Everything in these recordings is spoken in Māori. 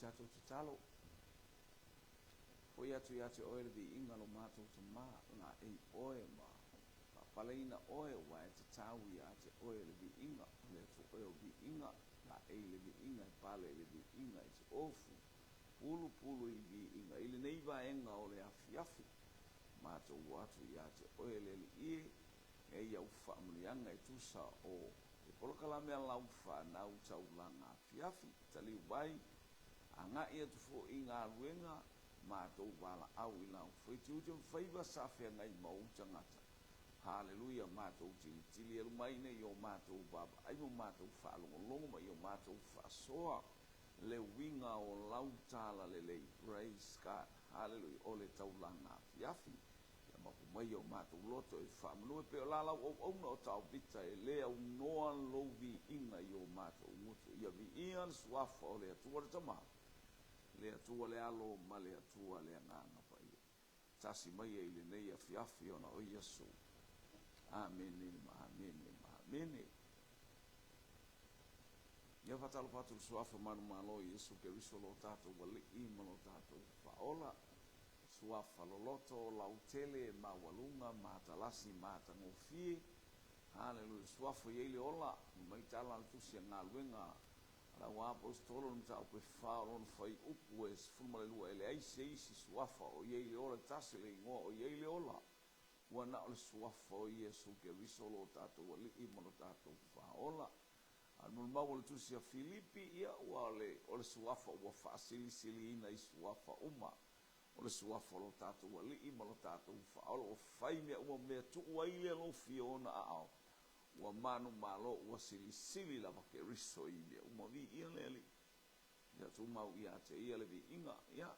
tatou tatalo foi atu ia te oe le viiga lo matou tamā gaʻi oe ma faapalaina oe ua e tatau ia te oe le viiga le atu oe o viiga gaʻi le viiga e pale le viiga i te ofu pulu i viiga i lenei vaega o le afiafi matou atu ia te oe le aliʻie e ia ufa amaliaga e tusa o e polokalame alau fanau taulaga afiafi taliu vai agaʻi atu foʻi galuega matou valaau i lau faitiuti mafaiva sa feagai ma ou tagata haleluia matou tilitili alu mai nei o matou vavaai mo matou faalogologo ma i o matou faasoa le uiga o lau talalelei praise God haleluia o le taulaga afiafi ia mapumai o matou loto e faamanua pe o lalau auauna o taovita e lē aunoa lou viiga i o matou utu ia viiga le suafa o le atua le tamā le atua le alo ma le atua le agaga paia tasi mai ai lenei afiafi ona o Iesu amene ma amene ma amene ia fatalopatu le suafa malumalo i Iesu Keriso lo tatou alii ma lo tatou faola suafa loloto lautele maualuga matalasi matagofie haleluia suafa iai le ola mai tala le tusi agaluega lau apostolo na taupe fa lona fai upu e sefulumalelua e leai seisi suafa o iai le ola tasi le igoa o iai le ola ua na o le suafa o Iesu Keriso lo tatou alii ma lo tatou faola alumalau o le tusi a Filipi ia ua o le suafa ua faasilisiliina i suafa uma o le suafa lo tatou alii ma lo tatou faola ua fai mea ua mea tuu ai le alofi ona aao ua manu malo ua silisili lava Keriso i mea uma viia le alii ia tumau ia te ia le viiga ia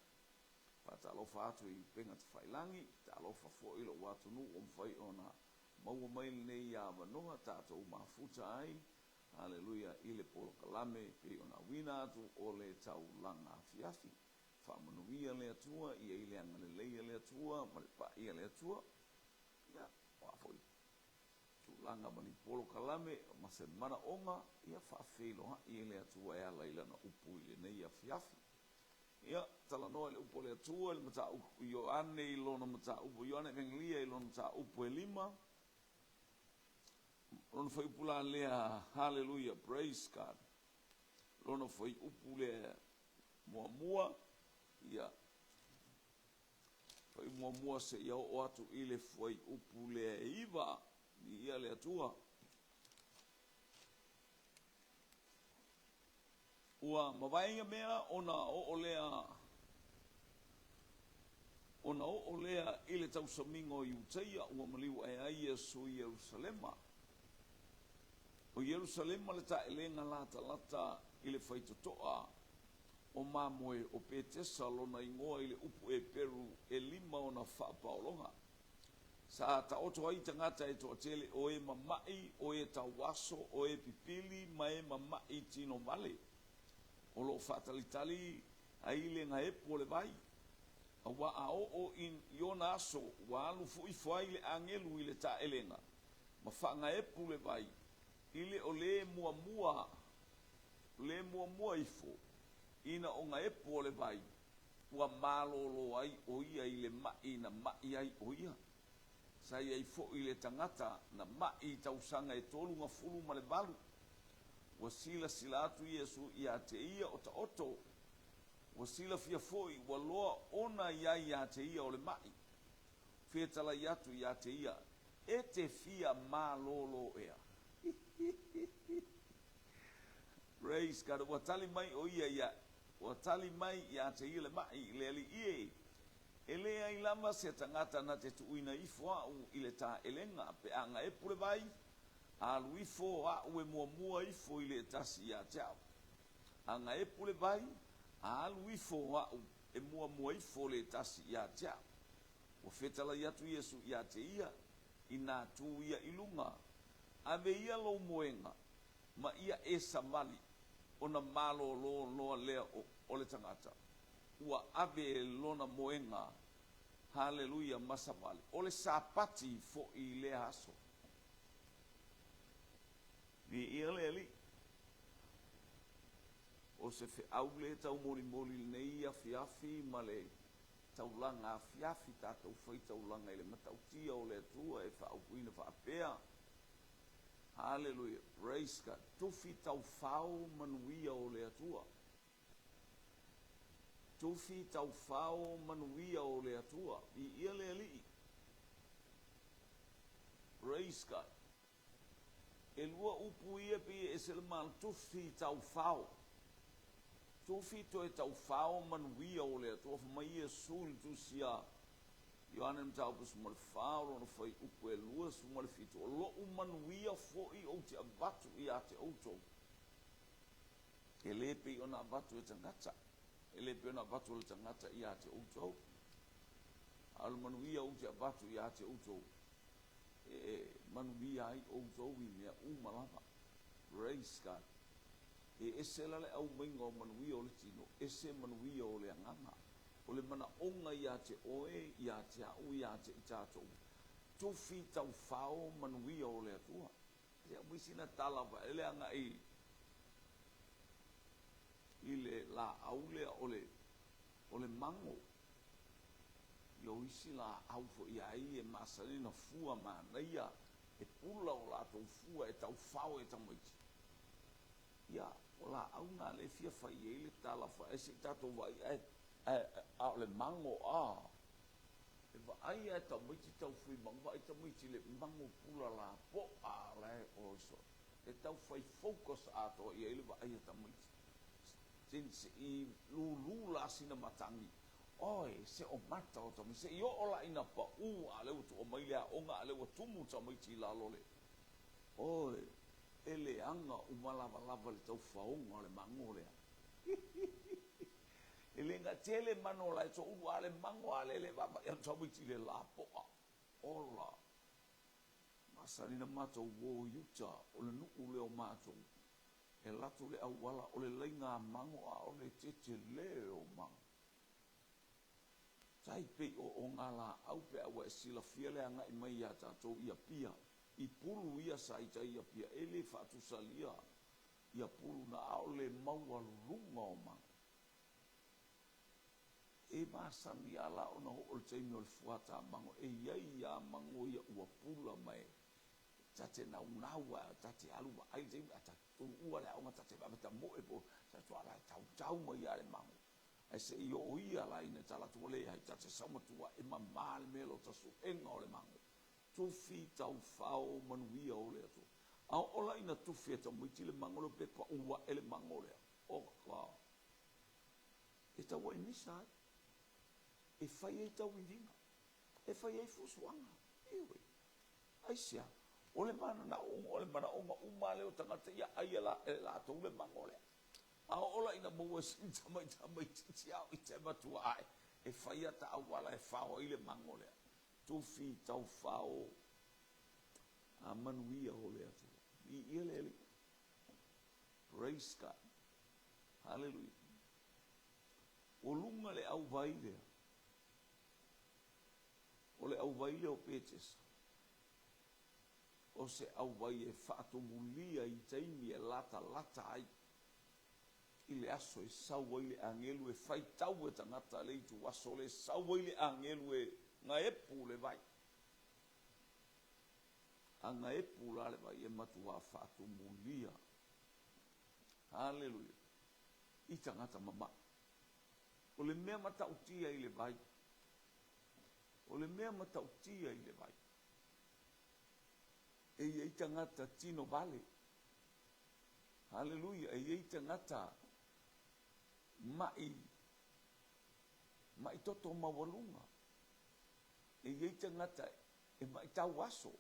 faatalofa atu i pega tafailagi taalofa foʻi lou atunuu o mafai ona maua mai lenei avanoga tatou mafuta ai haleluia i le polokalame pei ona auina atu o le taulaga afiafi faamanuia le atua ia i le agaleleia le atua ma le paia le atua ia oa foi tulaga ma ni polokalame ma se manaʻoga ia faafeiloaʻi i le atua e ala i lana upu i lenei afiafi ia talanoa i le upu o le atua i le mataupu ioane i lona mataupu ioane evangelia i lona mataupu e 5 lona fai upu la lea haleluia praise God lona fai upu le muamua ia fai muamua se ia o atu i le fai upu le iva ia le atua ua mavaega mea ona oʻolea i le tausamiga o iutaia ua maliu ai Iesu i Ierusalema o Ierusalema le taʻelega latalata i le faitotoʻa o mamoe o Petesa lona igoa i le upu e Peru e 5 ona faapaologa sa taoto ai tagata e toʻatele o e mamaʻi o e tauaso o e pipili ma e mamaʻi tino vale o loo faatalitali ai le gaepu o le vai aua aoo i ona aso ua alu fuʻifo ai le agelu i le taʻelega ma faagaepu le vai i le o lē muamua ifo ina o gaepu o le vai ua malōlō ai o ia i le maʻi na maʻi ai o ia sai ai foʻi le tagata na maʻi tausaga e 30 ma le 8 ua silasila atu Iesu iā te ia o taoto ua silafia foʻi ua loa ona iai iā te ia o le maʻi fetalai atu iā te ia e te fia malōlō ea praise God ua tali mai o ia ua tali mai iā te ia le maʻi le aliʻie e lē ai lava se tagata na te tuuina ifo aʻu i le taʻelega pe agaepu le vai aluifo aʻu e muamua ifo i le tasi iā te aʻu agaepu le vai aluifo aʻu e muamua ifo le tasi iā te aʻu ua fetalai atu Iesu iā te ia ina tu ia i luga ave ia lou moega ma ia e samali ona malōlō loa lea o le tagata ua ave lona moega haleluia ma samali o le sapati foʻi i le aso viia le alii o o se fe au le tau moli nei afi ma le taulanga afi tātou whai taulanga ele matautia o le atua e whaupuina whaapea. Hallelujah, praise God. Tufi tau whao manuia o le atua. Tufi tau whao manuia o le atua. I ia le alii. Praise God. E lua upu ia pi e se le man tufi tau whao. Tufi to e tau whao manuia o le atua. Fuma ia sul tu sia. Ioane mtau pus mo le whao no whai upu e lua su mo le fitu. O lo manuia fo i o te abatu i a te auto. E lepe i ona abatu e tangata. E lepe ona abatu le tangata i a te auto. Alu manuia o te abatu i a te auto. E manuia ai auto i mea umalama. Praise God. E ese lale au mainga o manuia o le tino. Ese manuia o le anganga. O le mana onga i a te oe, i a te au, i a te itatou. Tufi tau whao manuia o le atua. E a wisina talawa, ele anga i le la aulea o le mango. Yo isi la au fo i ai e masalina fua manaia. E pula o la tau fua e tau whao e tamoiti. Ia, o la au ngā le fia whai e le talawa, e se tatou wai a le mango a. E wa ai e tamoiti tau fui mango, ai tamoiti le mango pula la po a le o iso. E tau whai focus a to i e le wa ai e tamoiti. Sinse i lulu la sina matangi. Oi, se o mata o tamoiti, se i o la ina pa u a leo tu o mai lea onga a leo tumu tamoiti la lole. Oi, ele anga umalawa lava le tau whaonga o le mango lea. Ele nga tele mano la so u ale mango ale le baba ya tamoiti le la po a. Ola. Masalina mato wo yuta o le nuku le o mato. E latu le au wala o le leinga mango a o le tete le o mango. Tai pe o ngala au pe awa e sila fia le anga i mai ia tatou ia pia. I pulu ia sa ita ia pia. Ele fatu salia. Ia pulu na au le maua lunga o mango. E masani ala ona ho o teimi o le fuata mango. E iai a mango ia ua pula mai. Tate na unaua, tate alua, ai teimi ata ua le aunga tate babata mo e po. Tate ala tau mai ale mango. E se i o ia la ina tala tuole hai tate samatua e mamale melo tasu enga o le mango. Tufi tau whao manuia o le atu. Au ola ina tufi e tau muiti le mango le pepa ua ele mango le. O ka. E tau e nisai. E fai e tau i ringa. E fai e fusuanga. Ewe. Aisia. Ole mana na onga, ole mana onga umale o tangata ia aia la tau le mango le. A ola ina mua sin tamai titi au i te matua ai. E fai ata awala e whao i le mango le. Tufi tau whao a manuia o le atu. I ia le li. Praise God. Hallelujah. O lunga le au vai lea. O le au vai leo petes. O se au vai e whaato mulia i teimi e lata ai. I le aso e saua i le angelu e whai tau e tangata le i tu aso le saua i le angelu e nga epu le vai. A nga epu la le vai e matua whaato mulia. Hallelujah. I tangata mama. O le mea matautia i le vai. O le mea matautia i le vai. E iei tangata tino vale. Hallelujah. E iei tangata mai toto mawalunga. E iei tangata e mai tau aso.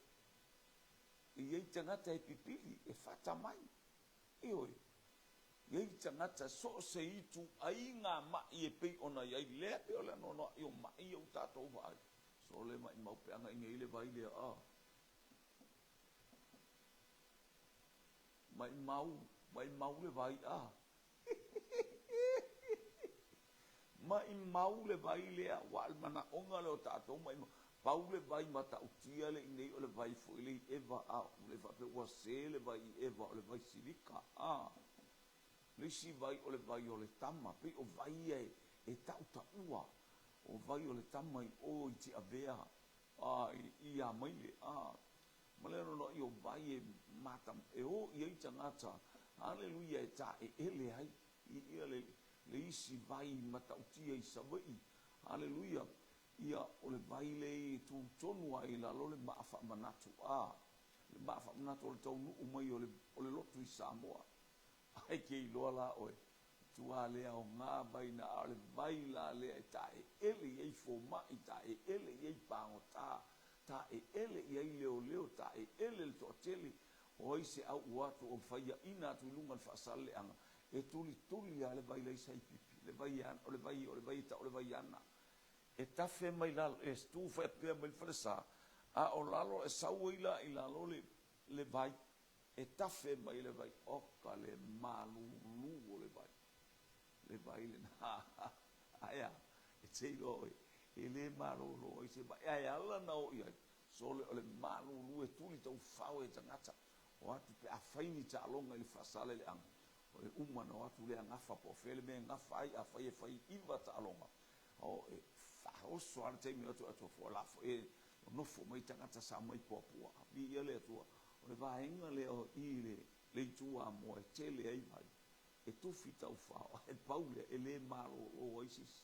E iei tangata e pipili e fata mai. E oi. Iei tangata so se itu ai ngā mai e pei ona iei lea pe ole nono i o mai o tātou vai. So le mai maupeanga inge ile vai lea a. Mai mau le vai a. Mai mau le vai lea wal mana onga le o tātou mai pau le vai mata utia le inei o le vai fo ile eva a le va pe wa se le vai eva o le vai silika a. le si vai o le vai o le tama pe o vai e tau ta ua o vai o le tama i o i ti avea i a mai le malero no i o vai e mata e o i ai tangata haleluia e ta e ele ai i ia le isi vai mata utia i savai haleluia ia o le vai le tu tonu ai la lo le maafa manatu le maafa manatu o le tau nuu mai o le lotu i Samoa ai ke i loa la oe tua lea o ngā vai na ale vai la lea e ta e ele i fo mai ta e ele i pango ta e ele i leo ta e ele le to tele o i se au watu o faia ina tu lunga fa sale anga e tuli ale vai le sai pipi le vai an o le vai ana e tafe mai la e stufa e pe mai fresa o lalo e sauila i lalo le vai e tafe mai le vai o ka le malu o le vai le na aia e te lo e le malu lo i se vai aia la na o ia so le malu e tuli tau fau e tangata o atu pe afaini ta longa i fasale le ang o le umana o atu le ngafa po fele me ngafa ai afai e fai iva ta longa o e o so ar te mi atu fo la fo e no fo mai tangata sa mai popua bi ia le atu o le vaenga le o i le tua mo e tele ai mai e tu fita o fa e paule e le malo o oasis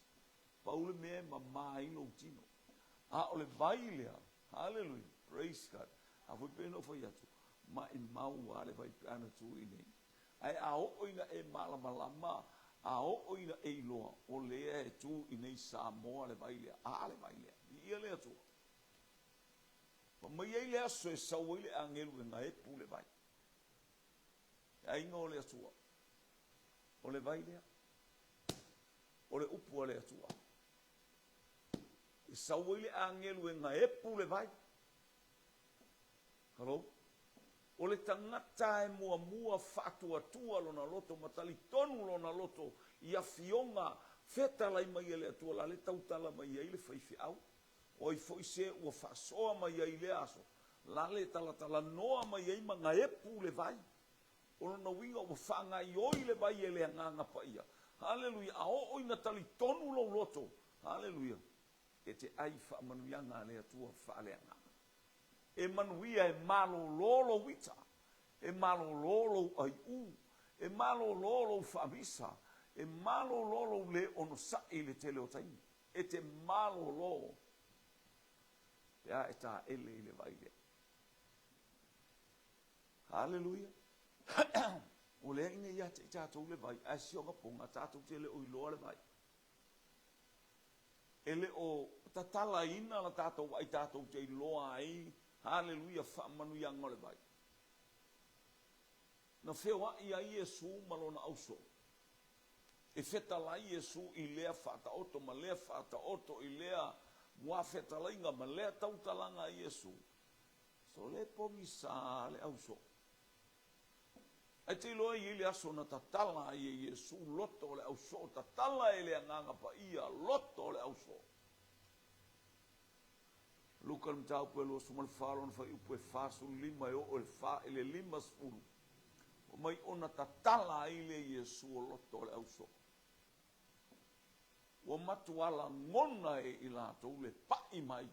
paule me mai no tino o le baile hallelujah praise God a fu peno fo ia tu ma in mau ale vai ana tu ini ai o ina e malama o ina e loa o le e tu inei Samoa le baile ale baile ia le tu pa mai ai le aso e sau ile angelu na e pu le vai ai ngo le atua o le baile o le upu le atua e sau ile angelu na e pu le vai hello o le tangata e mua whātua lona loto, matali tonu lona loto, i a fionga, feta lai mai ele atua, la le tautala mai ele whaifi au, o i fo i se ua whasoa mai ele aso, la le talatala noa mai ei manga e pu le vai, o lona winga o whanga i oi le vai ele anganga pa ia, haleluia, a o ina tali tonu lo loto, haleluia, e te ai whaamanuianga le atua whaaleanga. E manuia e malo lolo wita, e malo lolo ai e malo lolo famisa, e malo lolo le ono sa le teleotaini, e te malo lolo, ya e ta ele le vaile. Hallelujah. O le ine ia te tātou le vai, a sionga ponga tātou te le o iloa le vai. Ele o tatala ina la tātou ai tātou te iloa ai, haleluia, whaamanu ia ngole vai. Na whewa i a Iesu malona auso. E feta la Iesu i lea whata oto, ma lea whata oto i lea mua feta lainga, ma lea tautalanga Iesu. So le pongi sa le auso. Ai te loa i le aso na tatala i Iesu, loto le auso, tatala i le anganga pa ia, loto le auso. Luka le mtau pue lo sumal falon fa upue fasu lima e o le fa ele lima spulu. O mai ona tatala ile Yesu o loto le auso. O matuala ngona e ilato le pai mai.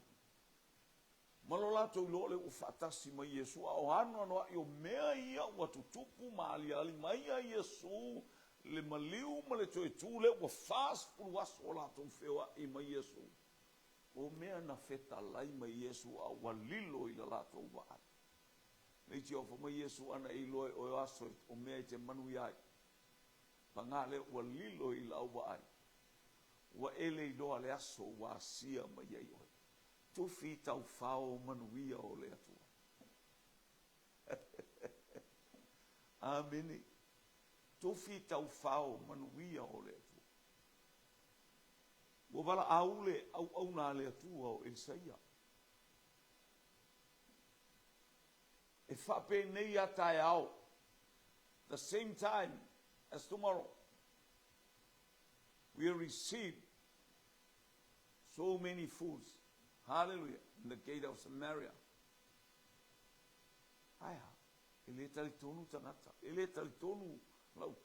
Malolato lo le ufatasi mai Yesu a o hano no i o mea ia o tutupu mali ali mai a Yesu le maliu ma le toe tule o fas pulu aso la ton fewa i mai Yesu. O mea na feta lai mai Yesu a walilo i la lato waa. Nei ti ofa mai Yesu ana i loe o aso o mea i te manu iai. Pangale walilo i la waa. Wa ele i loa le aso wa sia mai iai oi. Tufi tau fao manuia o le atua. Ameni. Tufi tau fao manuia o le atua. Wa wala aule au na le atua o Isaia. E whape nei atai au. The same time as tomorrow. We receive so many foods. Hallelujah. In the gate of Samaria. Aya. Ele tali tonu tangata. Ele tali tonu lau.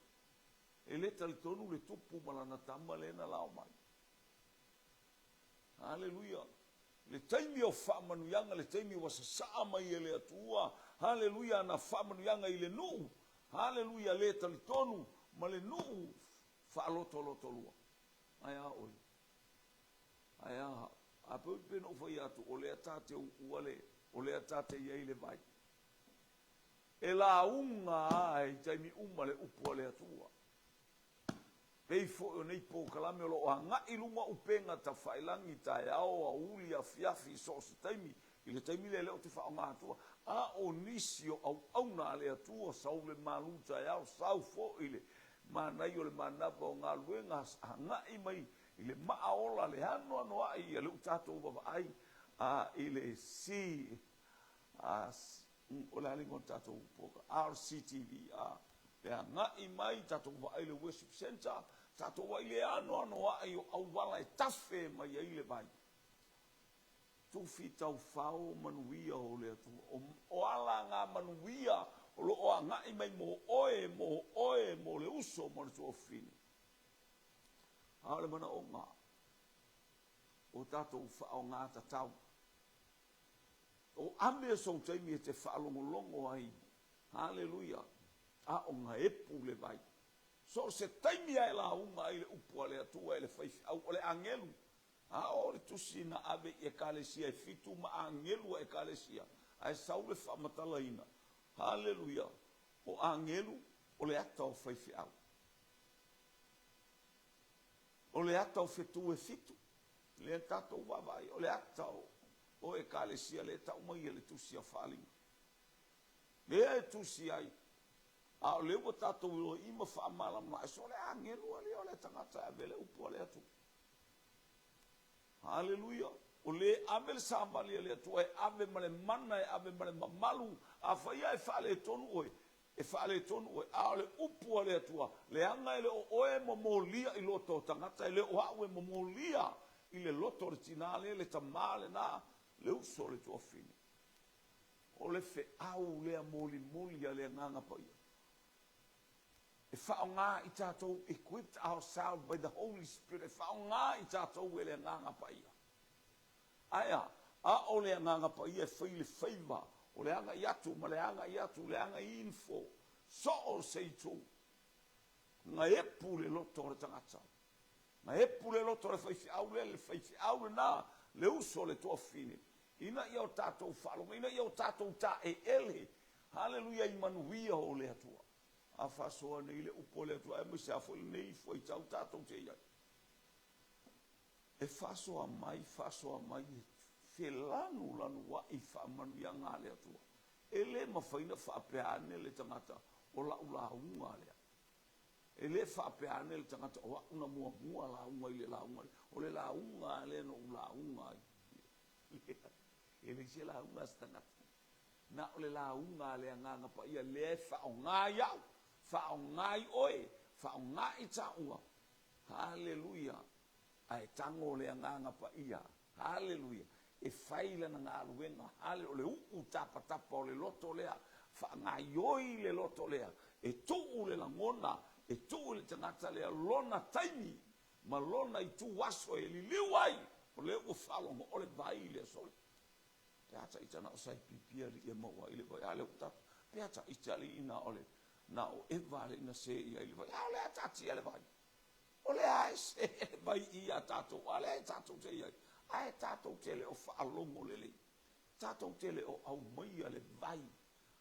e le talitonu le tupu malana tama lena lao mai. Haleluia. Le taimi o whamanuianga, le taimi o wasasaa mai e le atua. Haleluia, na whamanuianga i le nuu. Haleluia, le talitonu, ma le nuu whaaloto lua. Ai a oi. Ai a pēpeno whai atu, o le atate uale, o le atate iei le vai. E la unga ai, taimi umale upu le atua. Pei fo o nei po kalame o lo anga ilunga upenga ta whailangi ta e ao a uli a fiafi so se taimi. I le taimi le leo te wha o ngā atua. A o nisi o au auna le atua sau le maluta e ao sau fo i le manai o le manapa o ngā luenga anga i mai. I le maaola le hano ano ai a le utato ubaba ai. A i le si o le halingo tato upoka. RCTV a le anga i mai tato ubaba ai le worship center. Tato wa ile ano ai au wala e tafe mai ai le vai. Tu fitau fao manuia o le atu. O ala ngā manuia o lo o anga i mai mo oe mo le uso mo le tua fini. Ale mana o ngā. O tato fao ngā tatau. O ame so taimi e te whaalongolongo ai. Hallelujah. A o ngā epu le vai. So se taimi ai la unga i le upua le atua i le whaifi au o le angelu. A o le tusi na ave i e kalesia e fitu ma angelu e kalesia. Ai sau le whamatalaina. Hallelujah. O angelu o le ata o whaifi au. O le ata o fitu e fitu. Le tato wawai o le ata o e kalesia le tau mai e le tusi a whalinga. Le e tusi ai. A o leo tato ilo ima whaamala mai so le angelu ali o le tangata e vele upu le atu. Hallelujah. O le ave le sambali le atu e ave male mana e ave male mamalu a whaia e whaale tonu oe. E whaale tonu oe. A o le upu le atua. Le anga e le o oe momolia i loto tangata e le o au e momolia i le loto le tinale le tamale na le uso le tua fini. O le fe au le moli a le nganga paia. E whaonga i tātou equipped ourselves by the Holy Spirit. E whaonga i tātou e le nganga paia. Aia, a o le nganga paia e whaile whaiva. O le anga i atu, ma le anga i atu, le anga i info. So o seitu. Nga epu le loto le tangata. Nga epu le loto le whaifi au le nā. Le uso le toa fine. Ina i au tātou whalonga, ina i au tātou tā e ele. Hallelujah i manuia o le atua. A whasoa nei le upo le atua, e me se afo nei fwoi tau tātou te iai. E whasoa mai, whelanu lanu wa i whaamanu ia ngā le atua. E le mawhaina whaapeane le tangata o la unga lea. E le whaapeane le tangata o una mua la unga i le la unga. O le la unga le no la unga i. E le se la unga stangata. Na o le la unga le nganga pa ia le whaonga iau. Whaongai oe, whaongai taua. Hallelujah. Ai tango le nganga pa ia. Hallelujah. E whaila na ngā ruenga. Hallelujah. Le tapa o le loto lea. Whaongai oi le loto lea. E tuu le langona. E tuu le tangata lea lona taimi. Ma lona i tu waso e li liwai. O le o whalongo o le vai le sole. Peata itana o sai pipia li e maua i le vai. Ale utata. Peata itali ina o le. Na o e vale na se ia i le vai. A le atati le vai. O le a se vai i a tatou. A le tatou te ia. A e tatou te le o whaalongo le le. Tatou te le o au mai a le vai.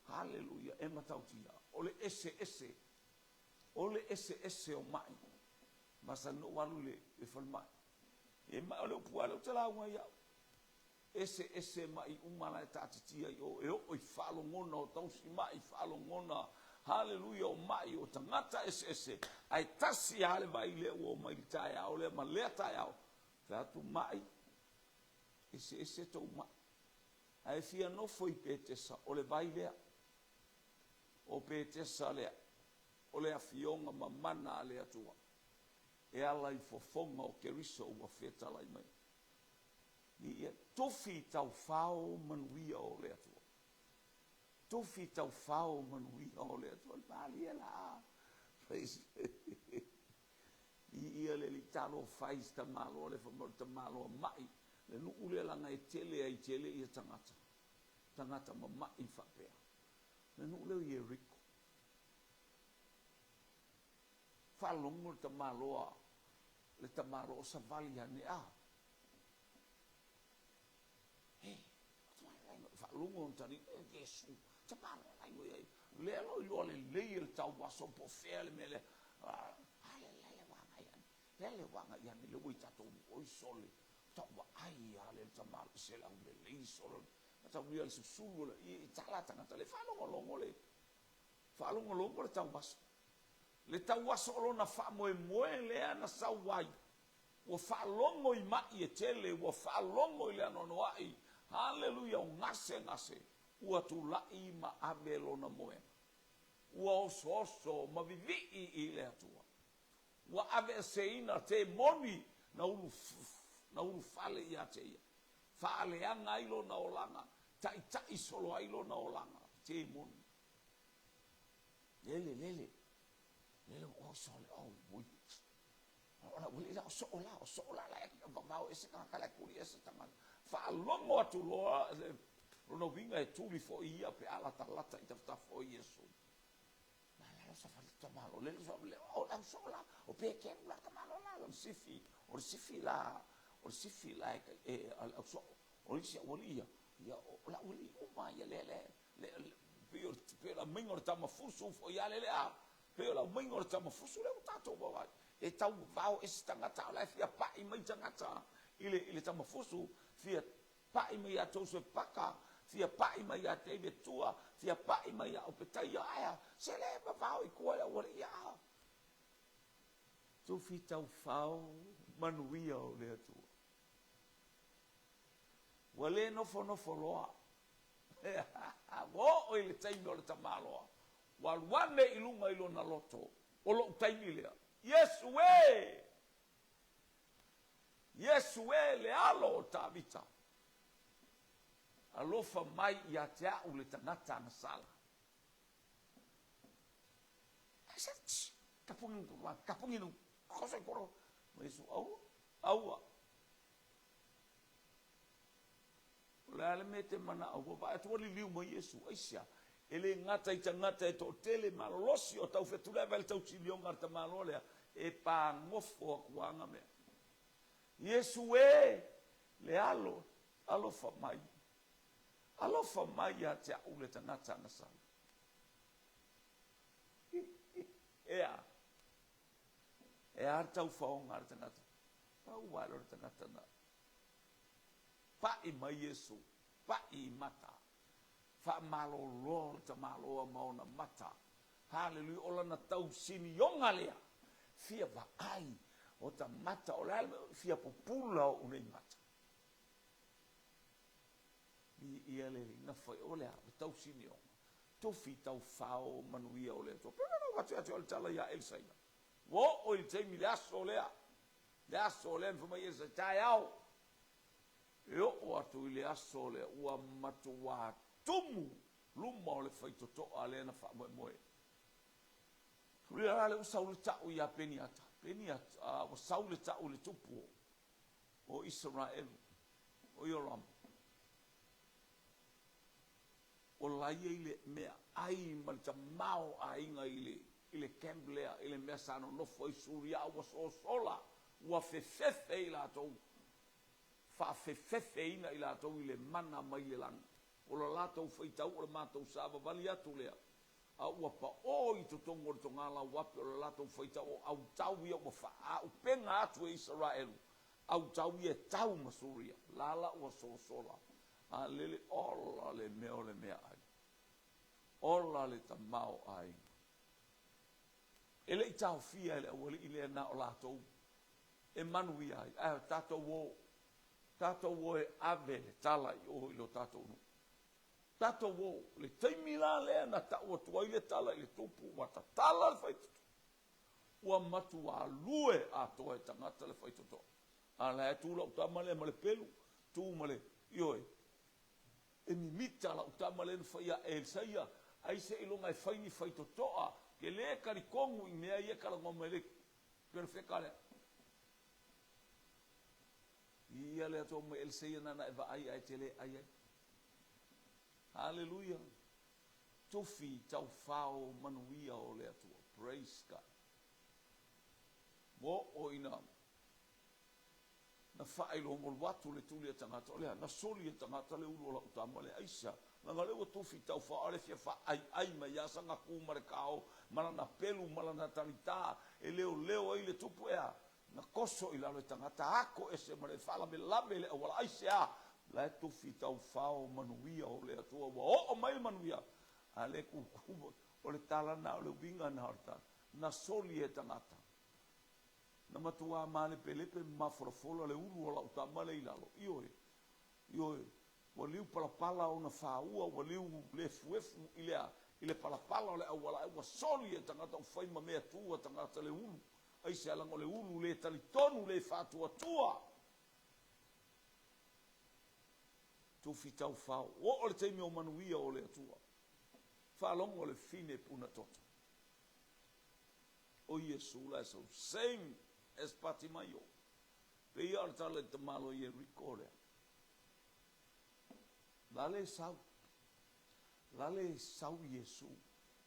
Hallelujah. E matau tia. O le ese. O le ese o mai. Masa no walu le e whalmai. E mai o le upua le o te launga iau. Ese mai umana e tātitia i o. E o i whaalongona o tausi mai whaalongona. Hallelujah, o mai o tangata ese. Ai tasi hale vai le o mai tai au le ma le tai au. Fatu mai. Ese tau mai. Ai fia no foi petesa o le vai lea. O petesa lea. O le afionga mamana le atua. E ala i fofonga o keriso ua feta lai mai. Ni ia tofi tau whao manuia o le atua. Tofi tau whao manuia o le atua. Mali e la. ia le li talo fai sta malo le fa ta malo mai le nu ule la ngai tele ai tele ia tangata mai fa pe le nu ule ia riko fa longo ta malo le ta malo sa vali ane fa longo tani Yesu ta malo ai le lo le tau waso po fele mele le wanga ia le wai tato o sole tawa ai ale tamal se la le sole ta real susulu i tala tanga le fa longo le tau waso le tau waso lo na fa moe le ana sawai o fa longo i mai e tele o fa longo i le anono ai haleluya o ngase ua tulai ma abelo na moe ua oso ma vivi i le atua wa ave seina te moni na ulu fale ia te ia fale anga ilo na olanga tai solo ilo na olanga te moni lele o sole o bui ora wili la so la la mau ese kala kuli ese tanga fa longo atu loa no vinga e tuli fo ia pe ala talata i tafta fo Yesu sa fa tamalo le o la sola o pe che la tamalo la o sifi la e al so o si olia ya la uli o ma ya le pe la mingor tama fusu fo ya le a pe la mingor tama fusu le tato ba e tau vao e stanga ta la fia pa i mai tanga ta ile tama fusu fia pa i mai ato so paka fia pai mai a te tua fia pai mai a o petai ia se le vao i koa o ia tu fitau fao manuia o le tua wale no fo loa o ile tai no le tamaloa wal wane ilunga ilo na loto o lo tai le Yesu le alo tabita alofa mai ia te au le tangata na sala. Kapungi no kose koro. Yesu aua. La le mete mana au ba atu li liu mo Yesu aisia. Ele ngata i tangata e to tele malolosi o tau fetuleva le tau tilionga ta malolea e pa ngofo kuanga me. Yesu le alofa mai. Alofa mai a te au le tangata na sala. Tau whaonga ar tangata. Pau walo ar tangata na. Pai mai Yesu. Pai mata. Wha malo lor ta malo a maona mata. Hallelujah. Ola na tau sini yonga lea. Fia wa ai. O ta mata. Ola fia popula o unei mata. Ia le na foi olea tau sini o tofi tau fao manuia ole to pero no watu atu tala ya Elsa wo o il temi la solea fo mai Elsa tai au yo o atu ile asole o matu wa tumu luma ole fai to ale na fa mo ria ale usaul ta o ya peniata o saul ta o le tupu o Israel o Yoram o lai ile mea ai malta mau ainga ile kemblea ile mea sano no foi suria o sola o fefefe ila to fa fefefe ila to ile mana mai le lang o la lato foi tau o mato sava vali atu lea a o pa o i to tongo to ngala wa pe o lato foi tau au tau ia o fa o penga atu Israel au tau ia tau masuria lala o sola a lele ola le mea ai. Ola le tamau ai. Ele i tau fia ele wali ile na o latou. E manui ai. Tato wo e ave le tala i o ilo tato unu. Tato wo le teimila le na ta o tua ile tala ile tupu wata tala le faitutu. Ua matu a lue a toa e tangata le faitutu. Ala e tula utama le male pelu. Tu male ioi. E mi mita la utama le nfaya Elsaia ai se ilunga e faini faitotoa ke le karikongu i mea ia kalangoa le perfeka le ia le ato me elseia nana e vaai ai te le ai ai. Hallelujah. Tufi tau fao manuia o le atua. Praise God. Mo o ina na whaelo mo watu le tuli a tangata o lea, na soli a tangata le ulu o la utama le aisa. Nga lewa tufi tau wha ale fia wha ai mai asa ngā kūmare kao, mana na pelu, mana na tarita, e leo ai le tupu ea, na koso i lalo e tangata ako e se mare whala me lame le awala aise a, la e tufi tau whao manuia o le atua, wa o mai manuia, a le kukuba, o le talana o le winga na harta, na soli e tangata. Na matua male pelepe maforofola le ulu o la utama le ilalo, ioe, wa liu palapala o na whaua, wa liu le fuefu ile palapala o le awala, wa soli e tangata o whaima mea tua tangata le ulu, ai se alango le ulu le talitonu le whatua tua. Tufi tau whao, o le teimi o manuia o le atua, whalongo le fine puna toto. O Yesu la so same as Patimayo. Pe ia tale te malo ye rikorea. Lale sau Yesu.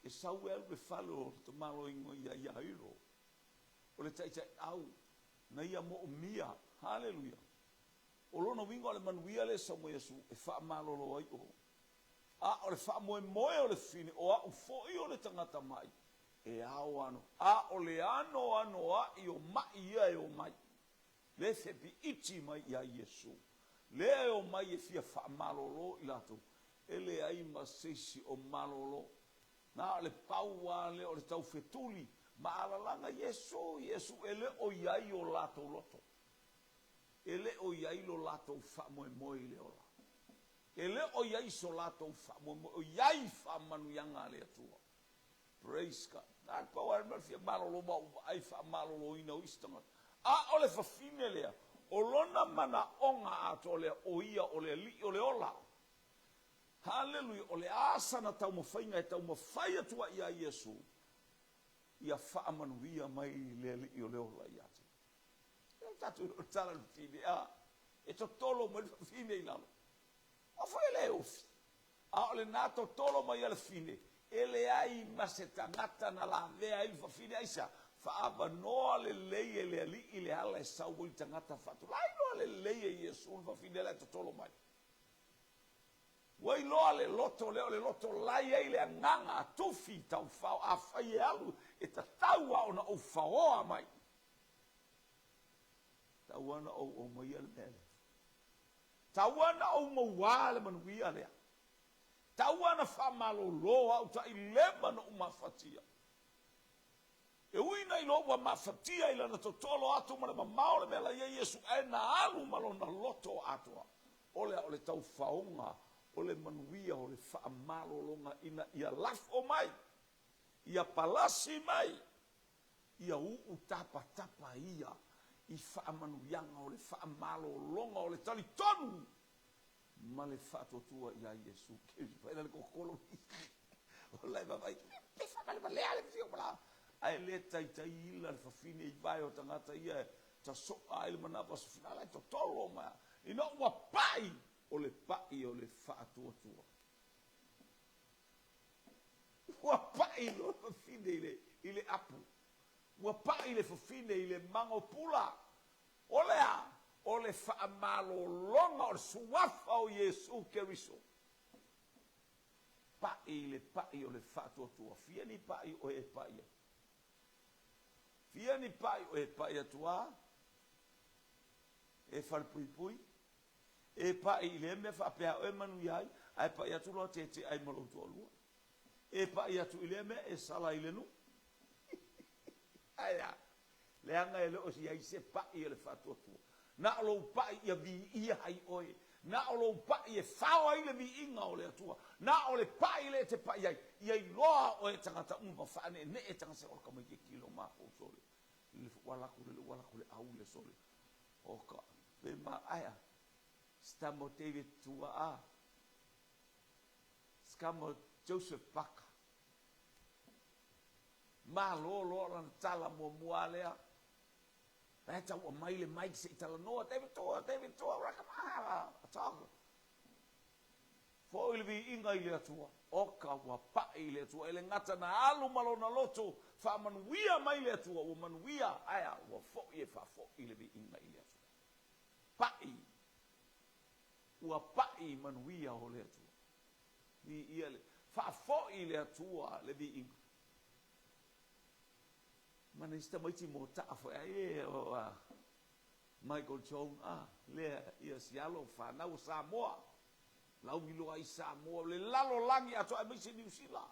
E sau elbe falo te malo ingo ia hiro. O le tai au. Na ia mo mia. Hallelujah. O lona wingo le manuia le sau Yesu. E wha malo lo ai o. A o le wha moe o le fine. O a ufoi o le tangata mai. E ao ano. A o le ano a i o mai ia e o mai. Le sepi iti mai ia Yesu. Le o mai e fia wha malolo i lato. Ele ai masesi o malolo. Na le paua le o le tau fetuli. Ma alalanga Yesu ele o iai o lato loto. Ele o iai lo lato wha moe le ola. Ele o iai so lato wha moe. O iai wha manuyanga le atua. Praise God. Na paua e fia malolo ma ai wha malolo ina o istanga. A ole fa fine lea. O lona mana onga ato lea o ia o le li o le ola. Hallelujah. O le asa na tau mawhainga e tau mawhai atua ia Yesu. Ia wha manuia mai le li o le ola ia te. Ia tatu o tala le fine. E to tolo mai le fine i lalo. A whai le ofi. A ole nā to tolo mai le fine. Ele ai maseta ngata na la vea ili fa fine aisa. Faaba noa le leie le ali i le ala e sau i tangata fatu. Lai noa le leie Yesu fa fine le totolo mai. Wai loa le loto leo le loto lai e le nganga tufi tau fao a fai e alu e ta taua o na o faoa mai. Tauana o mai ale mele. Tauana o mawale manuia lea. Tauana fa malo loa au ta i lema no umafatia. E uina i loa mafatia i lana totolo atu ma le mamao le mela ia Yesu e na alu malo na loto atua. Ole tau faonga, ole manuia, ole faa malo longa ina ia lafo mai, ia palasi mai, ia tapa ia, i faa manuianga, ole faa malo longa, ole tali tonu, ma le faa totua ia Yesu. Kiri paina le kokolo, ole mamai, pefa male malea le fio mala. Ai le tai ila le fafine i vai o tangata ia ta soa ele manapa so finala to tolo ma ina wa pai o le fatu tua wa pai lo fafine ile apu wa pai le fafine ile mango pula ole fa malo longa o suafa o Yesu Keriso pai o le fatu tua fieni pai o e pai. Fia ni pai o e pai atua, e whalpui, e pai le me whapea o e manu iai, ai pai atu loa te ai maloutu alua. E pai atu ile me e sala ile nu. Aia, le anga ele o si ai se pai ele whatu atua. Na alo pai ia vi ia hai oe, na alo pai e whaua ile vi inga o le atua, na ole pai le te pai ai, iai loa o e tangata umpa whaane, ne e tangata o kamai ke kilo mako sole. Le walaku le au le sole. Oka, pe ma aia, stamo David tua a, skamo Joseph Baka, Malolo lan tala mua lea. E tau o mai le mai se tala noa, te toa, raka maha, ataka. Fo ili vi inga ili atua, oka wa pa ili atua, ele ngata na alu malo na loto, fa manuia mai ili atua, wa manuia aya, wa fo ie fa fo ili vi inga ili atua. Pai, wa pai manuia o le atua. Vi ile, fa fo ili atua, le vi inga. Mana ista maiti mo ta'afo Michael Chong le ia sialo fa na Samoa lau milo ai Samoa le lalo langi ato ai misi New Zealand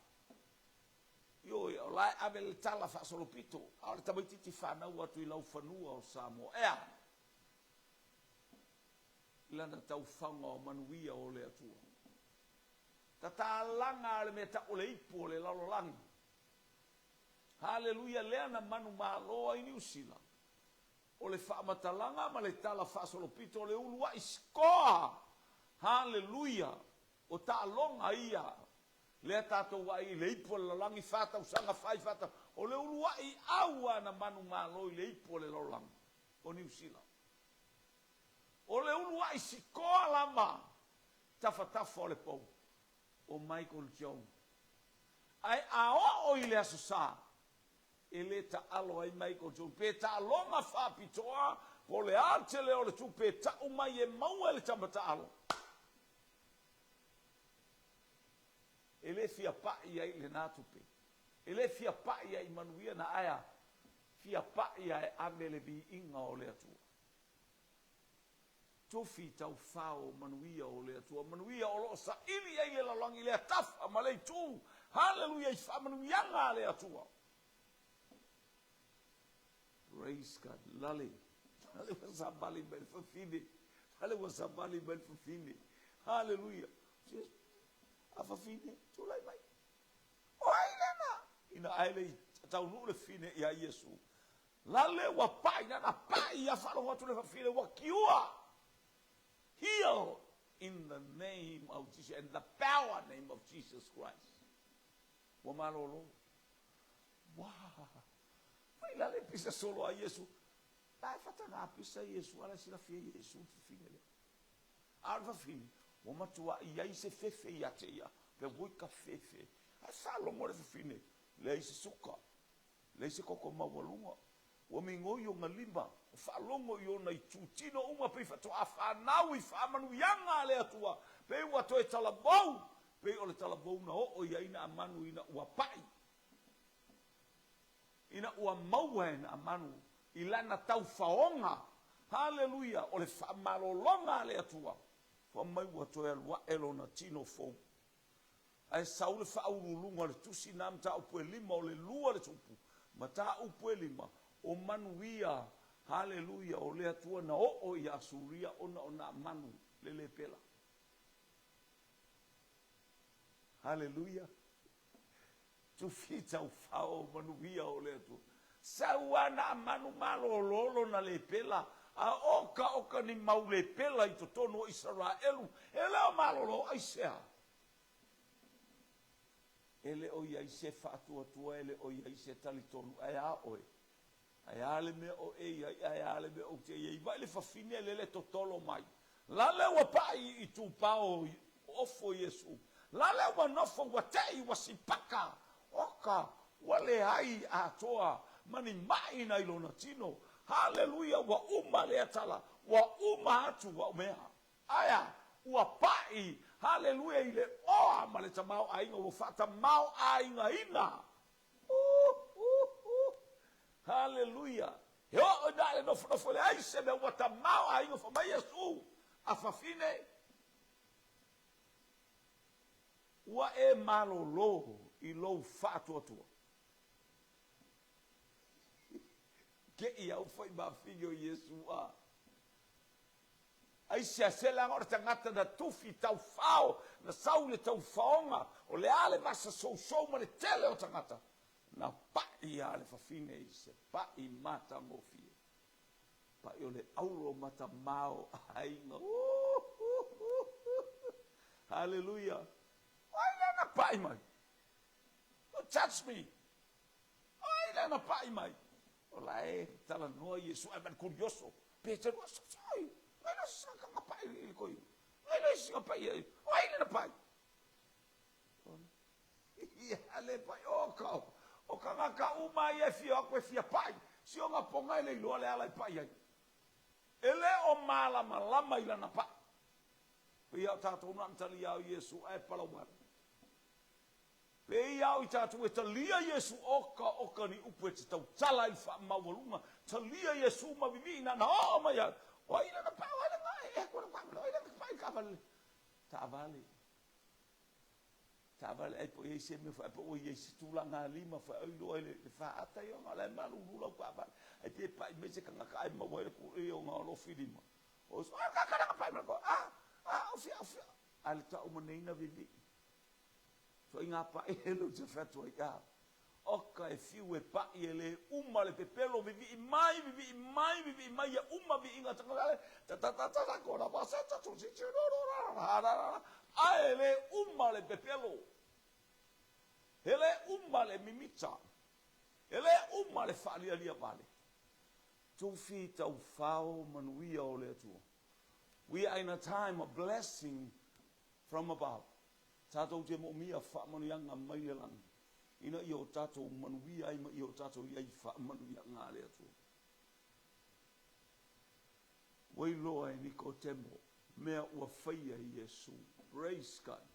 yo lai abel tala fa solopito ala tabaiti ti fa na watu lau fanua o Samoa lana tau fanga o manuia o le atua tata langa le meta o le ipo le lalo langi. Haleluia, lea na manu maloa i New Zealand. O le whaamatalanga ma le tala whaasolopito o le ulua iskoa. Haleluia, o ta longa ia. Lea tato wa i le ipo le lalangi whata usanga whai whata. O le ulua i aua na manu malo i le ipo le lalangi o New Zealand. O le ulua isikoa lama. Tafa o le pou. O Michael Chong. Ai ao o i le asusa. Ele ta alo ai Michael Chong. Pe ta longa whapitoa. Po le antele o le tu pe ta umai e maua le tamata alo. Ele fia pai ai le natu pe. Ele fia pai ai manuia na aya. Fia pai ai amele bi inga o le atua. Tofi tau whao manuia o le atua. Manuia o lo sa ili ai le lalangi le atafa ma le tu. Hallelujah i wha manuianga le atua. Praise God. Lale. Lale wa sabali bel fafine. Lale wa sabali bel fafine. Hallelujah. Afafine. Tulai mai. O ailena. Ina aile tau nule fine ia Yesu. Lale wa pai na pai ia whalo watu le fafine wa kiua. Heal in the name of Jesus and the power name of Jesus Christ. Wa malolo. Wow. Ila le pisa solo a Yesu. Dai fatanga pisa Yesu ala sila fie Yesu fingele. Alfa fini. O matua ia se fefe ia te ia. Pe wika fefe. Asa lo mo le fine. Le se suka. Le se koko mawalunga. O mingo yo ngalimba. Fa longo yo na itutino uma pe fa to afa nawi fa manu yanga le atua. Pe wa to talabou. Pe o le talabou na o ia ina amanu ina ua pai. Ina ua maua ina amanu. Ilana tau faonga. Haleluia. O le fa malolonga le atua. Fa mai ua to elwa elo na tino fo. Ai saule fa aululunga le tusi nam ta upu lima o le lua le tupu. Ma ta upu lima. O manuia. Haleluia. O le atua na o ia suria ona manu. Le pela. Haleluia. Tu fita o fao manuia o le atua. Sawana manu malo lolo na le pela. A oka ni mau le pela i totono o Israelu. Ele o malo lo aisea. Ele o ia ise fatua tua ele o ia ise talitonu. Aya oe. Aya le me o aya le me o te ia. Iba le fafine le totolo mai. Lale wa pai i tu pao ofo Yesu. Lale wa nofo wa tei wa sipaka. Oka wale ai atoa. Mani mai na ilona tino. Haleluya wa uma le atala. Wa uma atu wa umea. Aya ua pai. Haleluya ile oa maleta mau ainga. Wafata mau ainga ina. Haleluya. Yo dale nofo le aise me wata mau ainga fa mai Yesu. Afafine. Ua e malo lo. I lo fatu atua. Ke ia ufai mawhingo Yesua. Ai se asela ngora tangata na tufi tau fao. Na saule tau faonga. O le ale masa sou ma le tele o tangata. Na pai ale fafine ise. Pai mata ngofie. Pai o le auro mata mao ainga. Hallelujah. Ai na pai mai. Don't touch me. na pai mai. Ola tala noa Yesu ai man kurioso. Peter was sai. Ai na saka nga pai i koi. Ai na saka pai ai. Ai na pai. Ia ale pai o ka. O ka nga ka uma ia fia ko fia pai. Si o nga ponga le lo ale ala pai ai. Ele o mala malama ila na pai. Ia tātou na mtali au Yesu ai palawan. Pe au i tātou e talia Yesu oka ni upu e te tau tala i wha mawalunga. Talia Yesu ma vivi na o mai au. O ina na pau ana ngai e kona kwamana. O ina na pai kawale. Ta vale ai po e se me fa po o e se tulanga lima fa ai lo ele fa ata yo ngala malu lula kwa ba. Ai pe pai me se kanga kai ma wa ku e o ngalo filima. O so ka ka pai ma ko ofia. Al ta o menina vivi. So inga pa e lo te fato ia. Oka e fiu e pa ele uma le pepelo vivi mai ya uma vi inga ta ko na pasa ta tu si no. Ele uma le pepelo. Ele uma le mimita. Ele uma le falia lia vale. Tu fita u fao manuia o le tu. We are in a time of blessing from above. Tatou te mo mia fa manuianga mai le lang. Ina i o tatou manuia ai ma i o tatou i ai fa manuianga le tu. Wai loa e niko temo. Mea ua whaia i Yesu. Praise God.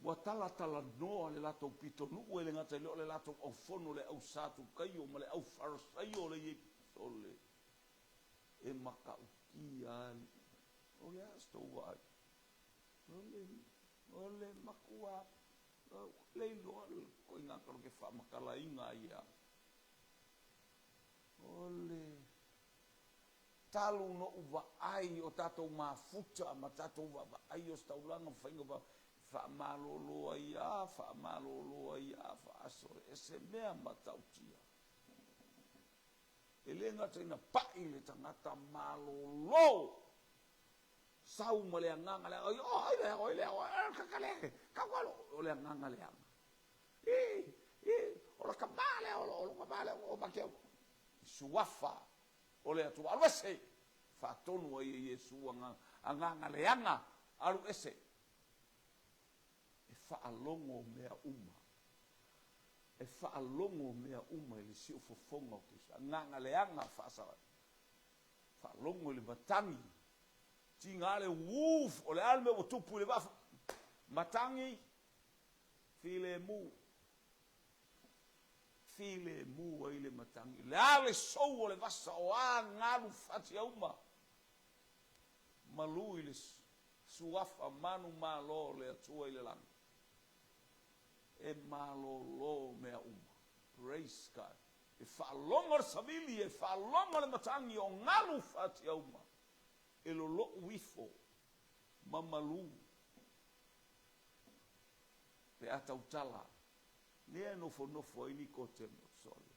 Wa tala noa le lato pito nuu e le ngata leo le lato au fono le au satu kaio ma le au farasaio le ye ole. E maka uki ali. Ole asto wai. Ole makua. Le loa ko inga karo ke wha makala inga ia. Ole. Talu no uwa ai o tatou mafuta ma tatou wa ai o staulanga whainga ba wha malolo ia wha asore e se mea matautia. E le ngata ina pai le tangata malolo sau ma le anganga le oi le kakale kakwalo o le anganga le o la kamale o kamale o makeo suafa o le atu alu ese fa tonu ai Yesu anga leanga alu ese e fa alongo mea uma le si fofonga kisa anga leanga fa sa fa longo le batangi tingale wuf o le alme o tupu le bafu matangi file mu ai le matangi le ale sou o le vasa o ngalu fati uma malu ile suafa manu malo le atua ile lang e malo mea praise God e fa longo savili e fa longo le matangi o ngalu fati uma e lo wifo mamalu pe ata utala ne nofo ini ko temo sole.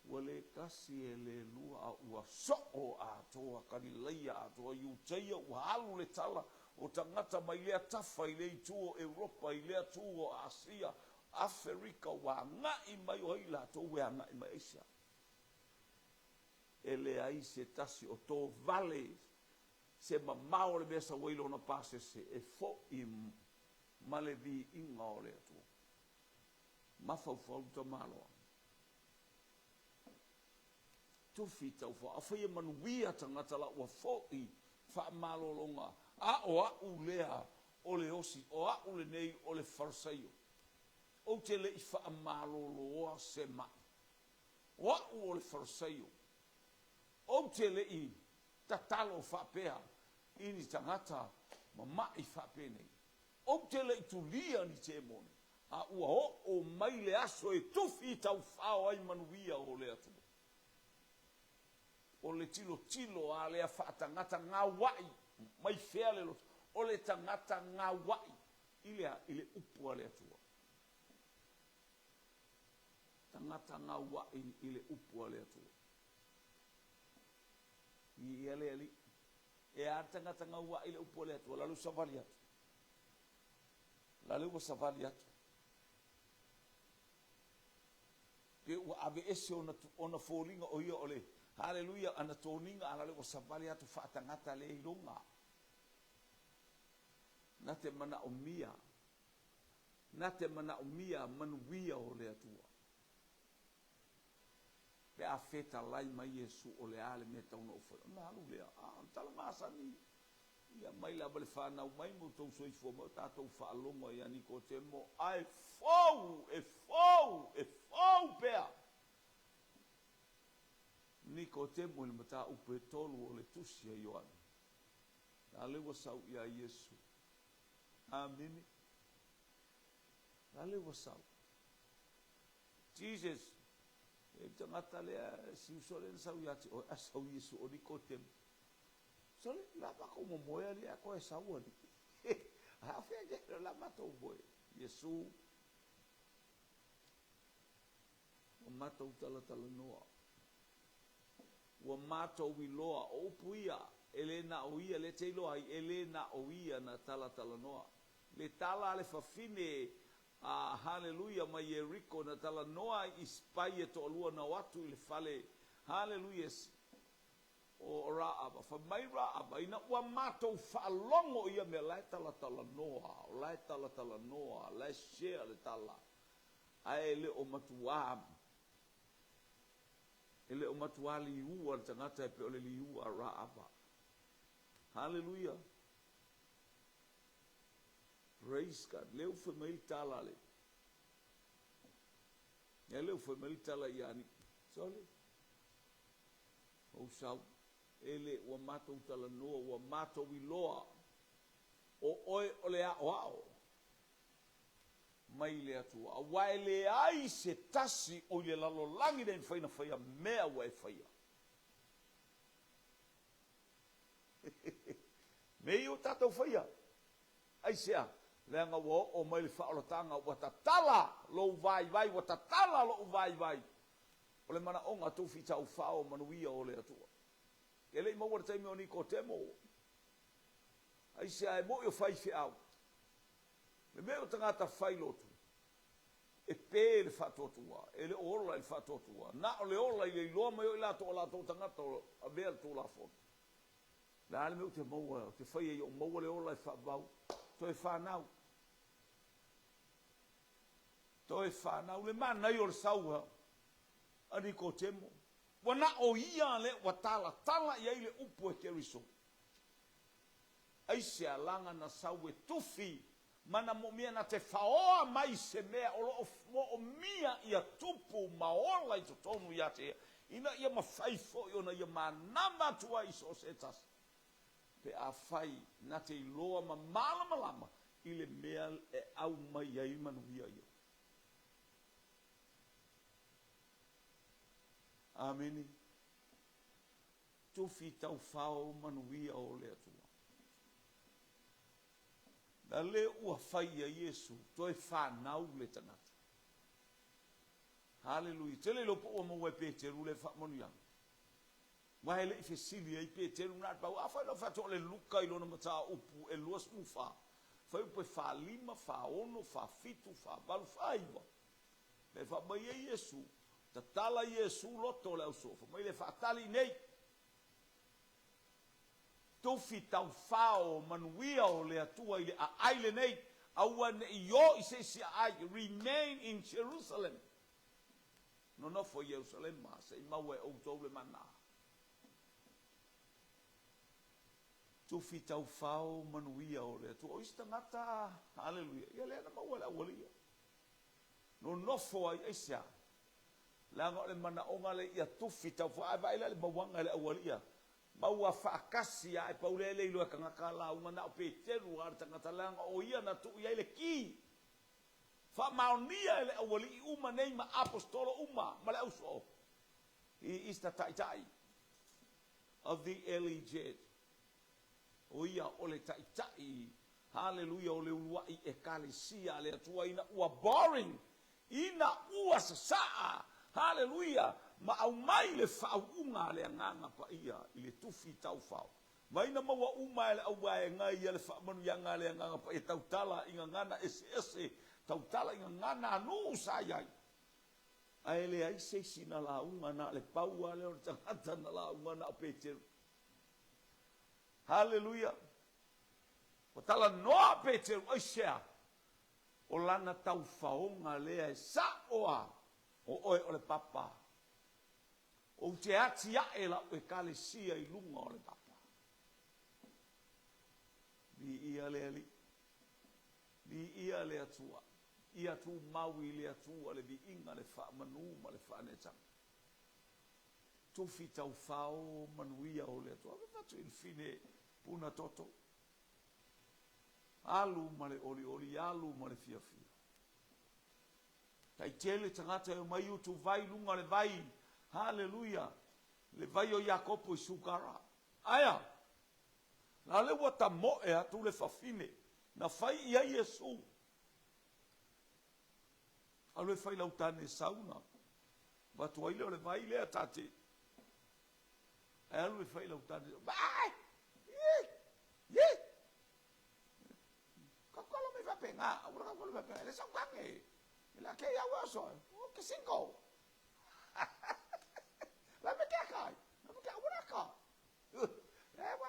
Wale kasi ele lua a ua so'o a toa kanileia a toa iuteia ua alu le tala o tangata mai lea tafa i le tuo Europa i lea tuo Asia, Afrika wa ngai mai o hila to wea ngai mai Asia. Ele ai se tasi o to vale se mamao le besa wailo na pase se e fo i malevi inga o lea tuo. Mafau to malo. Tu fita fo afia manuia tangata la wa fo I fa malo longa a o ulea o le osi o a ule nei o le farsaio o te le I fa malo loa se mai o le farsaio o te le I tatalo fa pea ini tangata ma I fa pene o te le I tulia ni te mone a ua o mai le aso e tufi tau whao ai manuia o le atu. O le tilo a lea whaatangata ngā wai, mai whea le loto, o le tangata ngā wai, ile upu a le atua. Tangata ngā wai, ile upu a le atua. I ele ali, e a tangata ngā wai, ile upu a le atua, lalu savali atu. Lalu savali atu. Ke ua ave ese ona fōlinga o ia ole. Haleluia, ana tōninga ala le o savale atu whaatangata le ilonga. Na te mana o mia. Na te mana o mia manuia o le atua. Pe a feta lai mai Yesu o le ale me tauna o whai. Na alu lea, tala masa ni. Ia mai la bale whanau mai mo tau soi fua mo tātou whaalonga i aniko te mo. Ai fau pea. Niko te mo le mata upe tolu o le tusia Ioana. Na lewa sau ia Yesu. Amen. Na lewa sau. Jesus. E tangata lea si usole na sau iati. O asau Yesu o niko te mo. Sole la bako mo moya lea ko e sau ani. Hawhia jero la mato boy. Yesu. O mato tala noa. Wa mato wiloa o puia elena o ia le teilo ai elena o ia na tala noa le tala le fafine haleluia mai Jericho na tala noa ispaie to lua na watu le fale haleluia o Raaba fa mai Raaba ina wa mato fa longo ia me la tala noa la tala noa la share le tala ai le o matuam ele o matuali ua tangata e pe ole li ua Raaba. Hallelujah. Praise God. Leo foi mai tala le. Ya leo foi mai tala yani. Sole. O sau. Ele ua mato tala noa, ua mato wiloa. O oe ole a oao. Mai le atua. A wae le ai se tasi o le lalo langi den whaina whaia mea wae whaia. Mei o tātou whaia. Ai sea, leanga wo o mai le whaolatanga watatala lo vai, watatala lo vai. O le mana onga tofi tau whao manuia o le atua. E le maua taimi o niko temo. Ai sea e mo i o whai whiau. Le mea o tangata whailotu. E pē le whatotua, e le ola le whatotua. Na o le ola i le iloa mai o i lato o lato tangata o a mea le tō la fona. Le ale meu te maua, te whai e o maua le ola i whabau. To e whanau. To e whanau. Le manai o le sauha. Ani ko temo. Wana o ia le watala. Tala i le upu e keriso. Aise a langa na sau e tufi. Mana mo mia na te whaoa mai se mea o mia ia tupu maola i to tonu ia te. Ina ia mawhaifo i ona ia manama tua i so setas. Pe a whai na te iloa ma malama i le mea e au mai ai manuia ia. Ameni. Tufi tau whao manuia o le atua. Na le ua whai a Yesu, toi whanau le tangata. Hallelujah. Tele lopo o maua Peteru le whamonianga. Wahe le i fesili ai Peteru nāt pau. A whai la whato le luka i lona mata upu e luas ufa. Whai upe whalima, whaono, whafitu, whabalu, whaiwa. Le whamai a Yesu. Ta tala Yesu loto le au sofa. Mai le whaatali nei. Tofi tau whao manuia o le atua i le a aile nei. Aua ne i o i se si ai. Remain in Jerusalem. No no fo Jerusalem ma. Se i maua e au tau le mana. Tofi tau whao manuia o le atua. O ista ngata. Hallelujah. Ia lea na maua le awalia. No no fo ai esia. Langa le mana onga le ia tofi tau whao. Ai vaila le mawanga le awalia. Maua whaakasi ai paulele ilua kangakala unga na o Peteru ar tangata langa o ia na tu ia ile ki. Whamaunia ele awali i uma nei ma apostolo uma ma le auso. I ista taitai of the early jet. O ia o le taitai. Hallelujah o le uruai e kalisia le atua ina ua boring. Ina ua sasaa. Hallelujah. Ma au mai le whaunga le nganga pa ia i le tufi tau whao. Mai na maua uma le au wae ngai ia le whamanu yanga le nganga pa e tau tala inga ngana ese tau tala inga ngana anu usai ai. Ai le ai se sina la unga na le paua le o tangata na la unga na Peteru. Haleluia. O tala noa Peteru ai sea. O lana tau faonga lea e sa oa o oe o le papa. O te ati ae la o e kale sia I lunga o le papa. Li ia le ali. Li ia le atua. Ia tu maui le atua le vi inga le wha manu ma le wha netang. Tofi tau whao manuia o le atua. Me fatu il fine puna toto. Alu ma le oli oli, alu ma le fia fia. Tai tele tangata e mai utu vai lunga le vai. Haleluia. Le vai o Iakopo I sukara. Aya. Na le wata mo e atu le fafine. Na fai ia Yesu. Alwe fai lautane sauna. Watu aile o le vai le atate. Alwe fai lautane. Vai! Ye! Kakolo me va penga. Ura kakolo me penga. Le sa kange. La ke ya waso. O ke singo. La me ke kai. La me ke ura ka.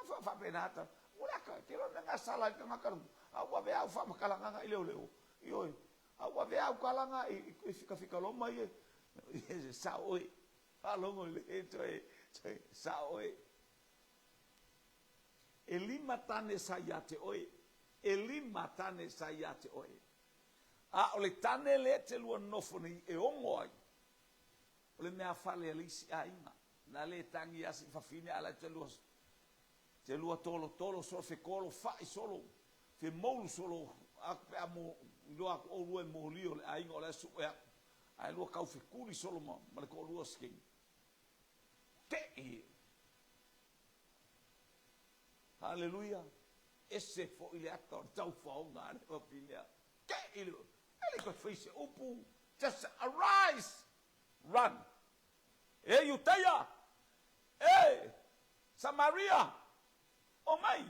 Wa fa penata. Ura ka. Tiro nga sala ka makaru. Awa ve au fa makalanga nga ile ole. Yo. Awa ve au kalanga I fika loma ye. Sa oi. Alongo le toi sa oi. Elima tane sayate oi. Elima tane sayate oi. A ole tane le te lua nofo ni e ongo ai. Ole mea fale alisi a inga. Na le tangi asi fafine ala te lua tolo solo fe kolo fai solo. Fe moulu solo. Akpe amo loa o lua mo lio le a inga ole su ea. Ai lua kau fe kuri solo ma. Ma le ko lua sking. Te e. Haleluia. Ese fo ile ata o tau whaonga ane wapinea. Ke ilo. Ele koe whaise upu. Just arise. Run. Yuteia. Samaria. O mai.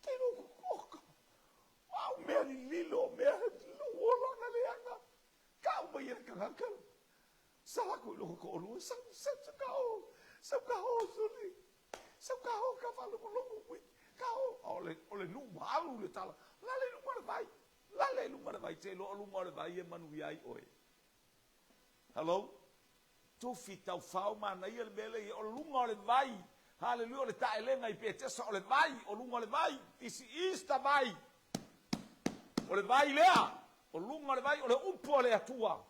Ke loko koka. Au mea ni lilo. Mea lilo. Ola na leanga. Kau mai ene kangakal. Salako loko ko olua. Sau kao suli. Sau kao ka whalungu pui. Kao. Ole numa alu le tala. Lale numa le vai. Lale numa le vai. Te lo numa le vai e manu iai oe. Hello? Tufi tau whao mana ia le mele i o lunga o le vai. Hallelujah. O le tae lenga I petesa o le vai. O lunga o le vai. This is the vai. O le vai lea. O lunga o le vai. O le upu o le atua.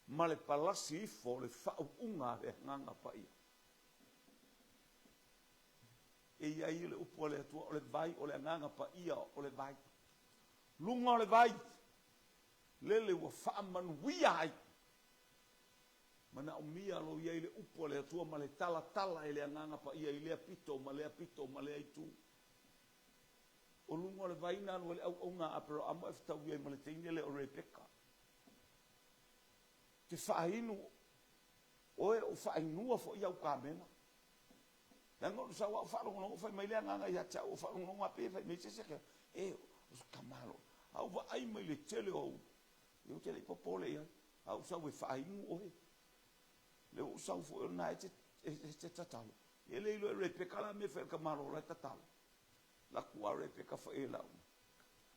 Ma le palasi ifo o le whao unga le nganga pa ia. E ia I le upu o le atua. O le vai o le nganga pa ia o le vai. Lunga o le vai. Lele wa wha manuia ai. Mana o mia lo ia ile upo le atua ma le tala ele anganga pa ia ile apito ma le aitu. O lunga le vaina no le au nga apero amo efta ui ma le teine le o Rebecca. Te whainu oe o whainua fo ia u kamena. Lango sa wa wharongo fai mai le anganga ia cha o wharongo ape fai me se seke. O kamalo. Au wa ai mai le tele o. Eu tele popole ia. Au sa we whainu oe. Le usau fo na e tatalo. Ele ilo Rebecca la me fe kamaro la tatalo. La kua Rebecca fa e la.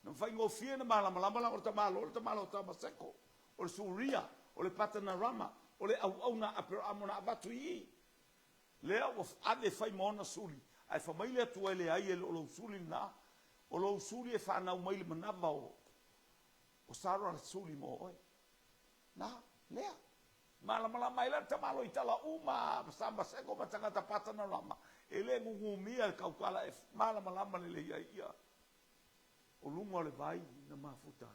Non fai ngofie na mala o tamalo tamaseko. O le suria, o le patanarama, o le au na apero amona abatu I. Le au ade fai mona suli. Ai fa mai le tu ele ai o lo suli na. O lo suli e fa na mai le manava o. O sara suli mo oi. Na, lea. Mala mai la tamalo itala uma samba seko batanga tapata na lama ele ngumia kaukala e mala le ia o lunga le vai na mafuta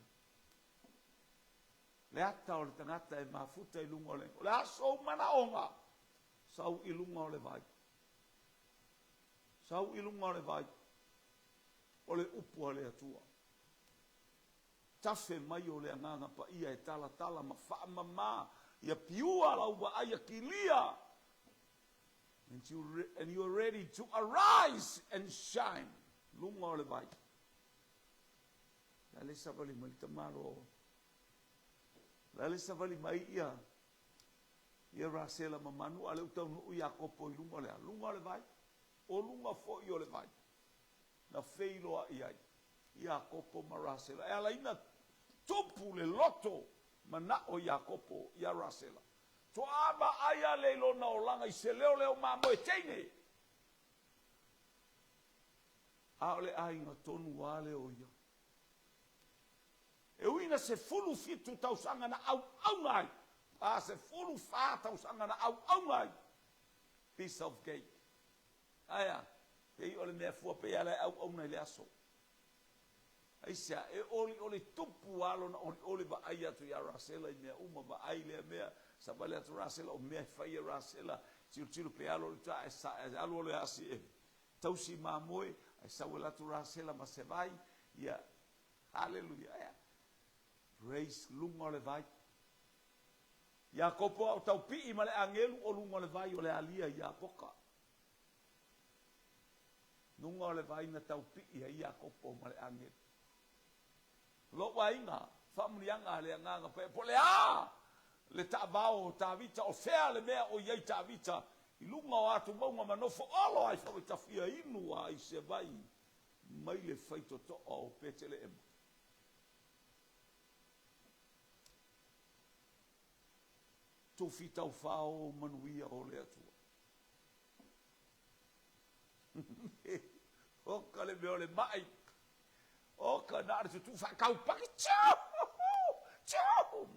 le ata o le tangata e mafuta I lunga le aso mana onga sau I lunga le vai o le upu le atua tafe mai o le anganga pa ia e tala ma fa mama ia piua la uwa aya kilia. And you are ready to arise and shine. Lunga o le vai. Ya le sabali malita malo. Lale sa vali mai ia Rasela mamanu ale utau nu Iakopo i lunga le vai. O lunga fo i o le vai. Na feiloa iai. Iakopo ma Rasela. E ala ina tupu le loto mana o Iakopo ia Rasela. To aba aya le lona o langa i se leo mamo e teine. A ole ainga tonu ale o ia. E uina se fulu fitu tausanga na au ngai. A se fulu fa tausanga na au ngai. Piece of cake. Aya. E ole mea fua pe ala au ngai le aso. Aisha, e oli tupu alo na oli ba aya tu ya Rasela i mea uma ba ai le mea. Sabale atu Rasela o mea fai Rasela. Tilu pe alo ta alo ole asi e. Tausi mamoe. Ai sawela tu Rasela ma se vai. Ia. Hallelujah. Aya. Praise lunga le vai. Iakopo au tau pi ma le angelu o lunga le vai o le alia Iapoka. Lunga le vai na tau pi ia Iakopo ma le angelu. Lo wainga, famrianga le nganga pe pole le tabao tavita o fea le mea o iai tavita i lunga o atu maunga manofo alo ai fa tafia inu ai se vai mai le faito to o petele em. Tu fita o fao manuia o le atua. O ka le meo le mai. O ka nare tu fa kau paki ciao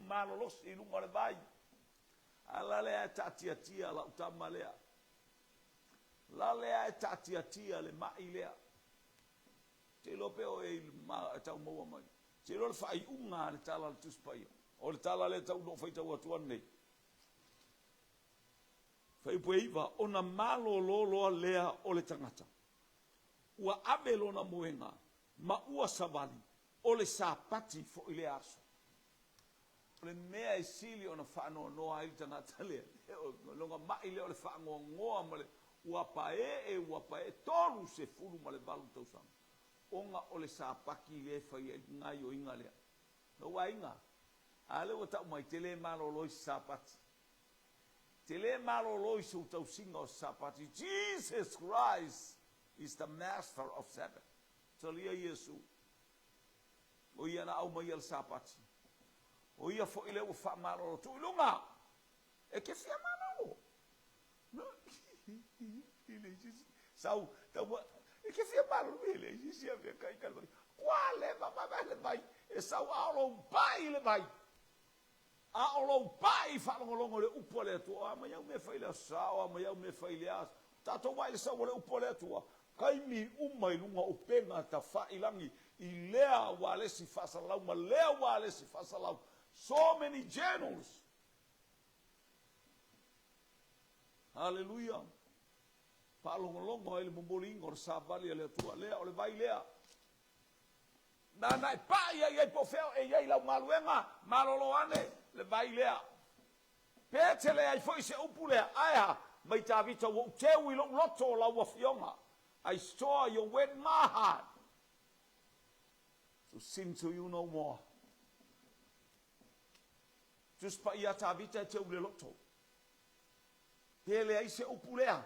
malolos i lunga le vai. Ala lea tia la utama lea. La lea tia le mai lea. Te lo peo e tau maua mai. Te lo le fai unga le tala le tuspaia. O le tala le tau no fai tau atuan nei. Fai pueiva ona malo loloa lea o le tangata. Ua ave lona moenga. Ma ua savali o le sapati fo i le aso. O le mea e sili o na whaanoa noa i tangata lea. Longa mai lea o le whaangoa ngoa ma le ua pae tolu se fulu ma le balu tausanga. Onga o le sapaki le fai e ngai o inga lea. No wa inga. Ale o tau mai te le malo loi sapati. Te le malo loi su tau singa o sapati. Jesus Christ is the master of Sabbath. Talia Yesu. O ia na au mai al sapati. O ia fo ile o fa malo tu lunga. E ke fia malo. No. Ile Jesus. Sau tau e ke fia malo ile Jesus ia via kai kai. Quale va le vai. E sau alo bai le vai. A olo bai fa longo le upo le tu. A mai au me fa ile sao, a mai au me fa ile as. Tato vai le sau le upo le tu. Kai mi umai lunga o penga ta whailangi i lea wale si whasalau, ma lea wale si whasalau. So many journals. Hallelujah. Paalongolongo ele mombolingo o sabali ele tua lea o le vai lea. Na e pa ia pofeo e ia lau maluenga maloloane le vai lea. Petele ai foi se upulea aia mai tavita wo teu i loto la wafionga. I saw your wet my heart to sin to you no more. Just pa ia tavita te ule loto. Hele ai se upulea.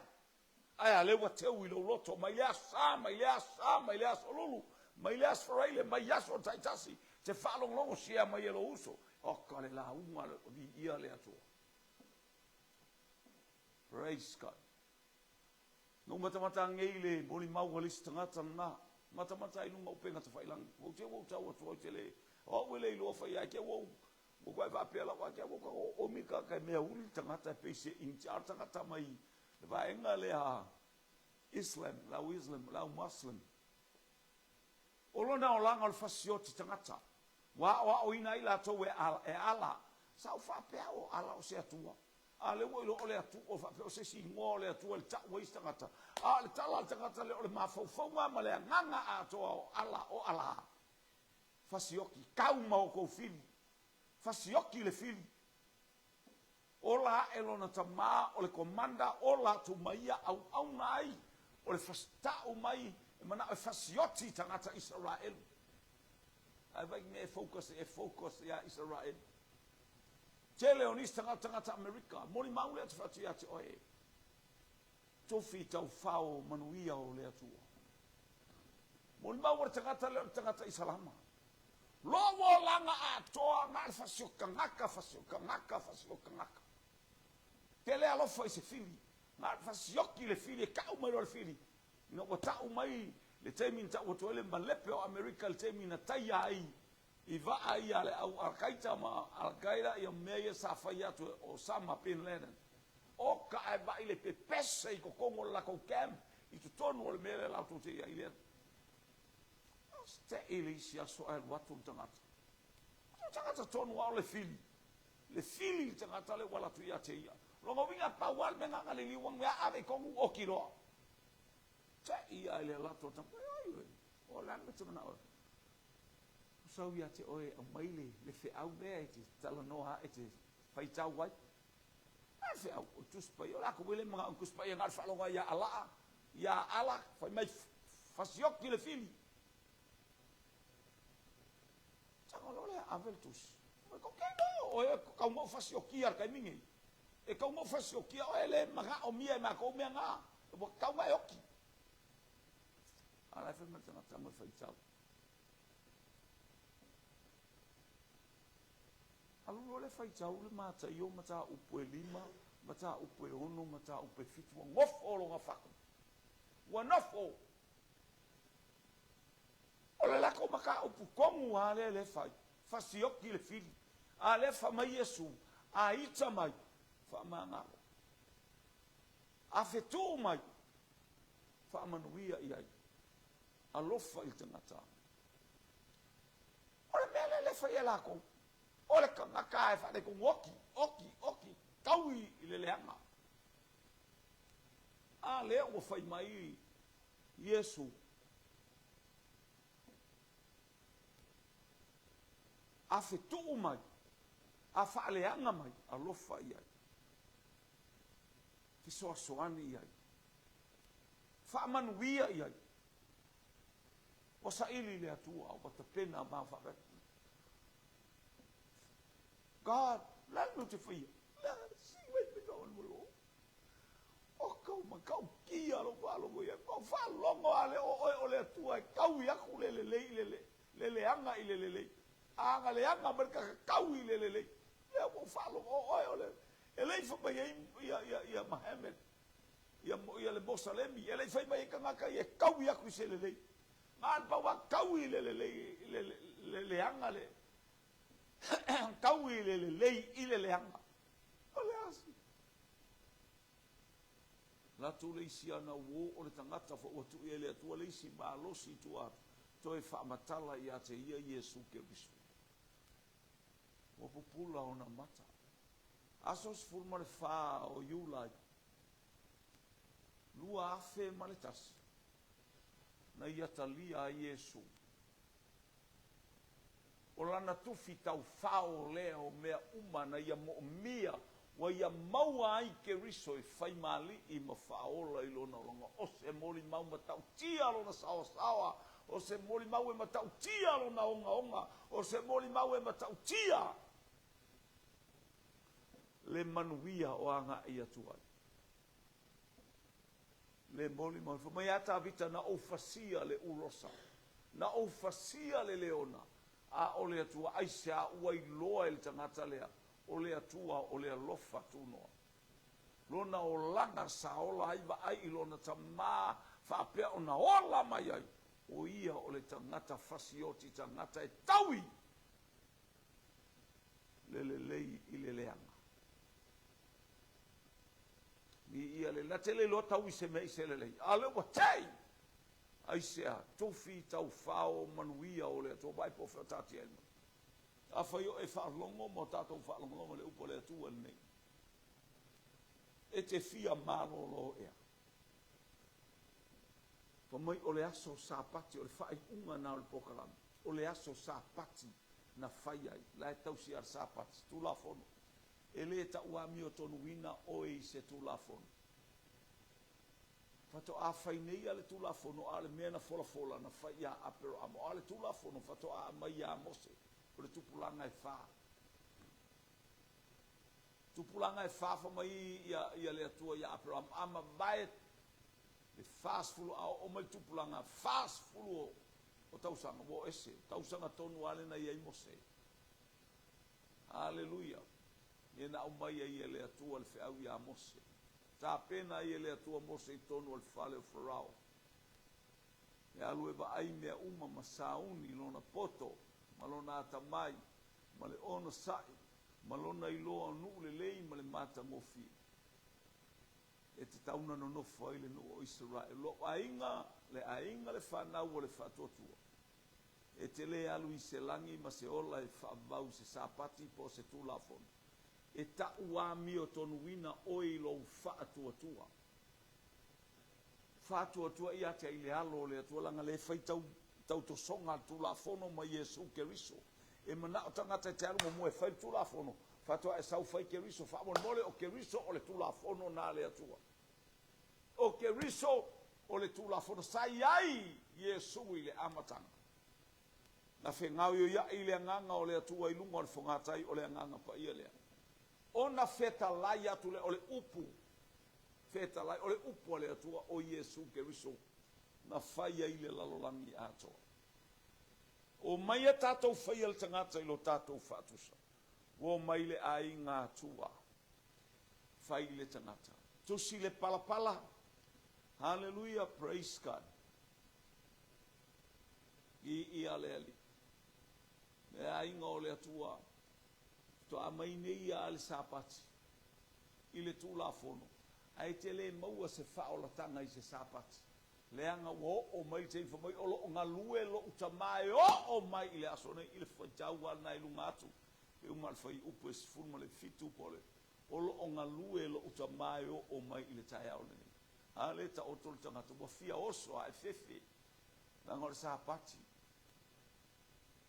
Ai le wa te ule loto mai lea solulu. Mai lea sforaile mai yaso taitasi. Te falong longo sia mai elo uso. O kale la unga di ia le atua. Praise God. No mata ngele boli mau walis tangata na mata inu mau penga te failang o te wo tau to tele o wele lo fa ya ke wo mo kwa va pela wa ke wo o mika ka me ul tangata pe se in charge tangata mai va engale ha Islam la Muslim o lo na o langa o fasioti tangata wa o ina ila to we ala sa fa pe o ala o se atua. Ale wo lo ole atu o fa o se si ngo le atu el ta wo istangata ale tala tangata le ole mafau ma le nganga ato ala fasioki kauma o ko fili fasioki le fili ola elona tama o le komanda ola tu maia au nai o le fasta o mai mana fasioti tangata Israel ai vai me focus ya Israel Tele o nisi tangata Amerika. Moli mau le atafatu ia te oe. Tofi tau whao manuia o le atua. Moli mau le tangata Isalama. Lowo langa atoa ngal fasio kangaka. Tele alofa i se fili. Ngal fasioki le fili, kau mai lo le fili. Ina watau mai le teimi ta watoele malepe o Amerika le teimi na taia ai. Iva ai ale au Al-Qaeda ma Al-Qaeda ia mea sa fai atu Osama bin Laden. O ka e vai le pepese i kokongo la kou i tu tonu o le mele la tu te ia i lea. Ste ili isi aso ai watu tangata. Tangata tonu au le fili. Le fili tangata le wala tu ia te ia. Longo winga pawal me nga le liwang mea ave kongu o kiro. Te ia ile la tu tangata. O langa tangana o. Sau ia te oe a maile le fe au mea e te talanoa e te whaitau wai. A fe au o tuspai. O lako wile mga kuspai ngar whalonga ia ala. Ia ala. Whai mai fasioki le fili. Tango lole a aveltus. Ko kei no. O e kau mo fasioki ar kai mingi. E kau mo fasioki o ele mga o mia e mga kou mea ngā. E kau mai oki. Ala e whai tanga tamo whaitau. Alu le fai tau le mata i o mata upo e 5, mata upo e 6, mata upo e 7, ngofo lo nga whako. Wa nofo. O le lako maka upu kongu a le fai. Fasioki le fili. A le fa mai Yesu. A ita mai. Fa maangaro. A fetu mai. Fa manuia iai. A lofa il tangata. O le mele le fai e lako. Ole kangaka e whare kong oki, kaui i le leanga. A lea o whai mai Yesu. A whetuu mai, a whaaleanga mai, a lofa iai. Fisoa soani iai. Whaamanuia iai. O sa ili le atua, o ta pena ma whakatu. God, lalu te whia. Si wei me kau anmulo. O kau ma kau ki alo whaalongo ia. Kau whaalongo ale o le atua. Kau i aku le anga i le. Anga le anga mereka kau i le. Lea mo whaalongo o le. E lei whapa ia Mohammed. Ia le Mosalemi. E lei whapa ia kangaka ia kau i aku i se le. Ngaan pa wa kau i le anga le. Kau i le leanga. O le asi. La tu le isi ana uo o le tangata fo o tu i le atua le isi ma alosi tu atu. To e whaamatala i ate ia Yesu ke risu. O pupula o na mata. Asos fulma le wha o iulai. Lua afe maletasi. Na iatalia a Yesu. O lana tufi tau whao leo mea umana ia mo mia wa ia maua ai ke riso i whaimali i ma whaola i lona longa. O se moli mau ma tau tia lona sawa sawa. O se moli mau e ma tau tia lona onga onga. O se moli mau e ma tau tia. Le manuia o anga ia tuai. Le moli mau. Mai ata vita na ofasia le urosa. Na ofasia le leona. A o le atua aise a ua i loa il tangata lea. O le atua o le alofa tunoa. Lona o langa sa ola aiva ai i lona ta maa whaapea o na ola mai ai. O ia o le tangata fasioti tangata e taui. Le lei i le leanga. Ni ia le latele lo taui se mei se le lei. Ale wa tei! Aisea, tofi tau whao manuia o le atua vai po whaatati enu. A whaio e whaalongo mo tātou whaalongo le upo le atua nei. E te fia marolo ea. Pa mai o le aso sāpati, o le whai unga nā o le pokarami. O le aso sāpati na whai ai. La e tausi ar sāpati, tu la fono. E le ta ua mi o tonu wina o e se tu la fono. Fato a whainei ale tula fono ale mea na fola na whai a apero amo. Ale tula fono fato a mai a mose. O le tupulanga e wha. tupulanga e fafa mai ia le atua ia Abraham ama vai le fast fulu o mai tupulanga fast fulu o tausanga wo ese tausanga tonu ale na ia Mose. Haleluya. Ina o mai ia le atua le feau ia Mose. Ta pena ia le atua Mose tonu al fale o Farao. E alu e vai mea uma masauni lona poto malona atamai male ono sai malona iloa nu le lei male mata ngofi e te tauna no no foi le no o Israel lo ainga le whanau o le whatotua e te le alu i se langi ma se ola e whaavau se sapati po se tūlafon e ta ua mio tonu wina oi lo whaatuatua whaatuatua ia te ile alo le atua langa le whaitau tau to songa tūlafono ma Yesu Keriso e mana o tangata te alu mo e whai tūlafono whatua e sau whai Keriso whaamon mole o Keriso o le tūlafono nā le atua o Keriso o le tūlafono sai ai Yesu i le amatanga na whengau yo ia i le anganga o le atua i lunga o le whangatai o le anganga pa ia lea o na wheta lai atu le o le upu feta lai o le upu o le atua o Yesu Keriso na whai ai le lalolangi atoa o mai e tātou whai al tangata i lo tātou whatusa o mai le ai ngā tua whai le tangata tusi le palapala hallelujah praise God i ale ali le ai ngā o le atua to a mai nei a le sapati i le tūlafono ai te le maua se whaolatanga i se sapati leanga o mai te mai o lo nga lue lo utamai o mai ile asone ile fajau na ilu ngatu e umal fai upes furma le fitu pole o lo nga lue lo utamai o mai ile tai au ni ale ta otol tanga to fia oso a fefe na ngor sa pati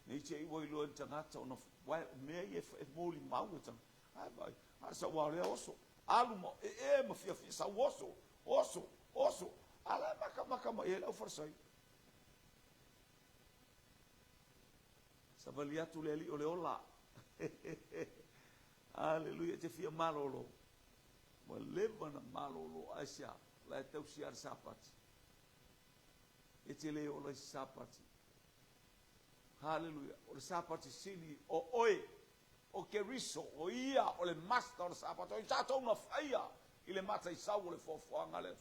nei te i lo tanga to no wa me e moli mau tanga ai vai asa wa le oso alumo e ma fia sa oso ala maka ele o forsai sabalia tu le o le ola aleluia te fia malolo mo leva na malolo asia la tau siar sapati e te le o le sapati haleluia o le sapati sili o oe o Keriso o ia o le master o le sapati o i tatou na faia i le mata i sau o le fofoanga le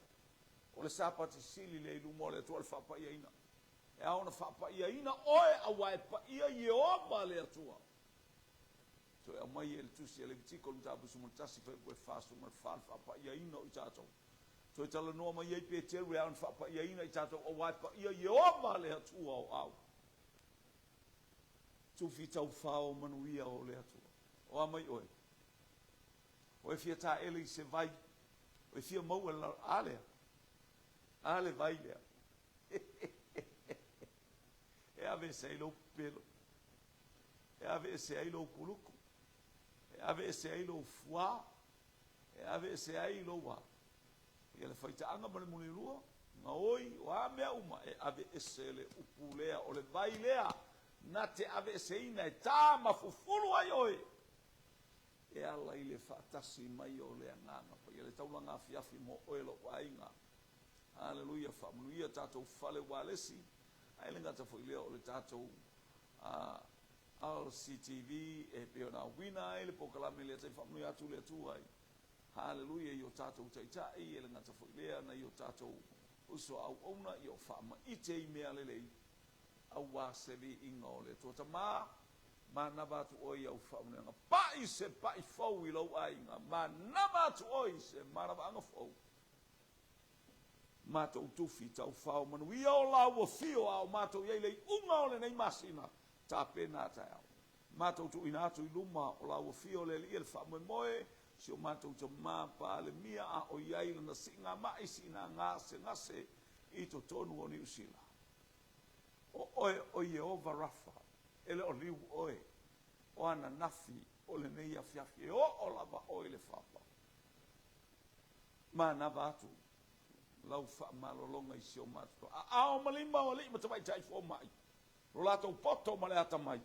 o le sapati sili le ilu mo le tua le whapaiaina. E au na whapaiaina oe a wae paia i oba le atua. So e mai e le tusi e le vitiko le tabu sumu tasi whai koe whasu ma le whapaiaina o i tātou. So e tala noa mai e pe teru e au na whapaiaina i tātou o wae paia i oba le atua o au. Tufi tau whao manuia o le atua. O amai oe. O e fia tā ele i se vai. O e fia mau e la alea. Ale vai lea. E ave se lo pelo. E ave se lo kuluku. E ave se lo fua. E ave se lo wa. E le faita anga male muni lua. Nga oi o amea uma. E ave se le upulea o le vai lea. Na te ave se ina e tā mafufulu ai oi. E ala i le fatasi mai o le anganga. E le taulanga fiafi mo oelo wa inga. Haleluia, familia tatou fale walesi. Ai le ngata foi leo le tatou RCTV e peona wina e le pokalame le tai familia atu le atu ai. Haleluia, io tatou taitai e le ngata foi lea na io tatou uso au ona io fama ite i mea lelei au wasevi inga o le tuata ma nabatu oi au famune nga pai se pai fau i lau ai nga ma nabatu oi se maraba anga fau matou tufi tau whao manuia o lau o fio au matou iei lei unga o le nei masina ta pena ta au matou tu ina atu i luma o lau o fio le li el whamoe moe si o matou ta mapa le mia a o iei na singa mai sina ngase i to tonu o New Zealand o Yehova Rafa ele o liu oe o ana nafi o le nei a fiafi o lava o le whapa ma na vatu lau wha malolonga i sio matu a o malima o li matawai tai fo mai lo lato poto male ata mai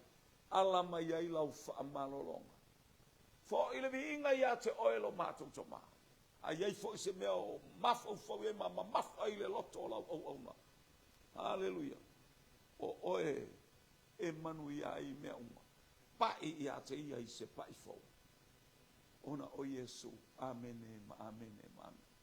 ala mai ai lau wha malolonga fo i le viinga ia te oe lo mātou toma. A iei fo i se mea o mafau fau e ma mafa i le loto o lau au na. Haleluia. O oe e manu ia i mea unga. Pai ia te ia i se pai fau. Ona o Yesu. Amene ma amene ma amene.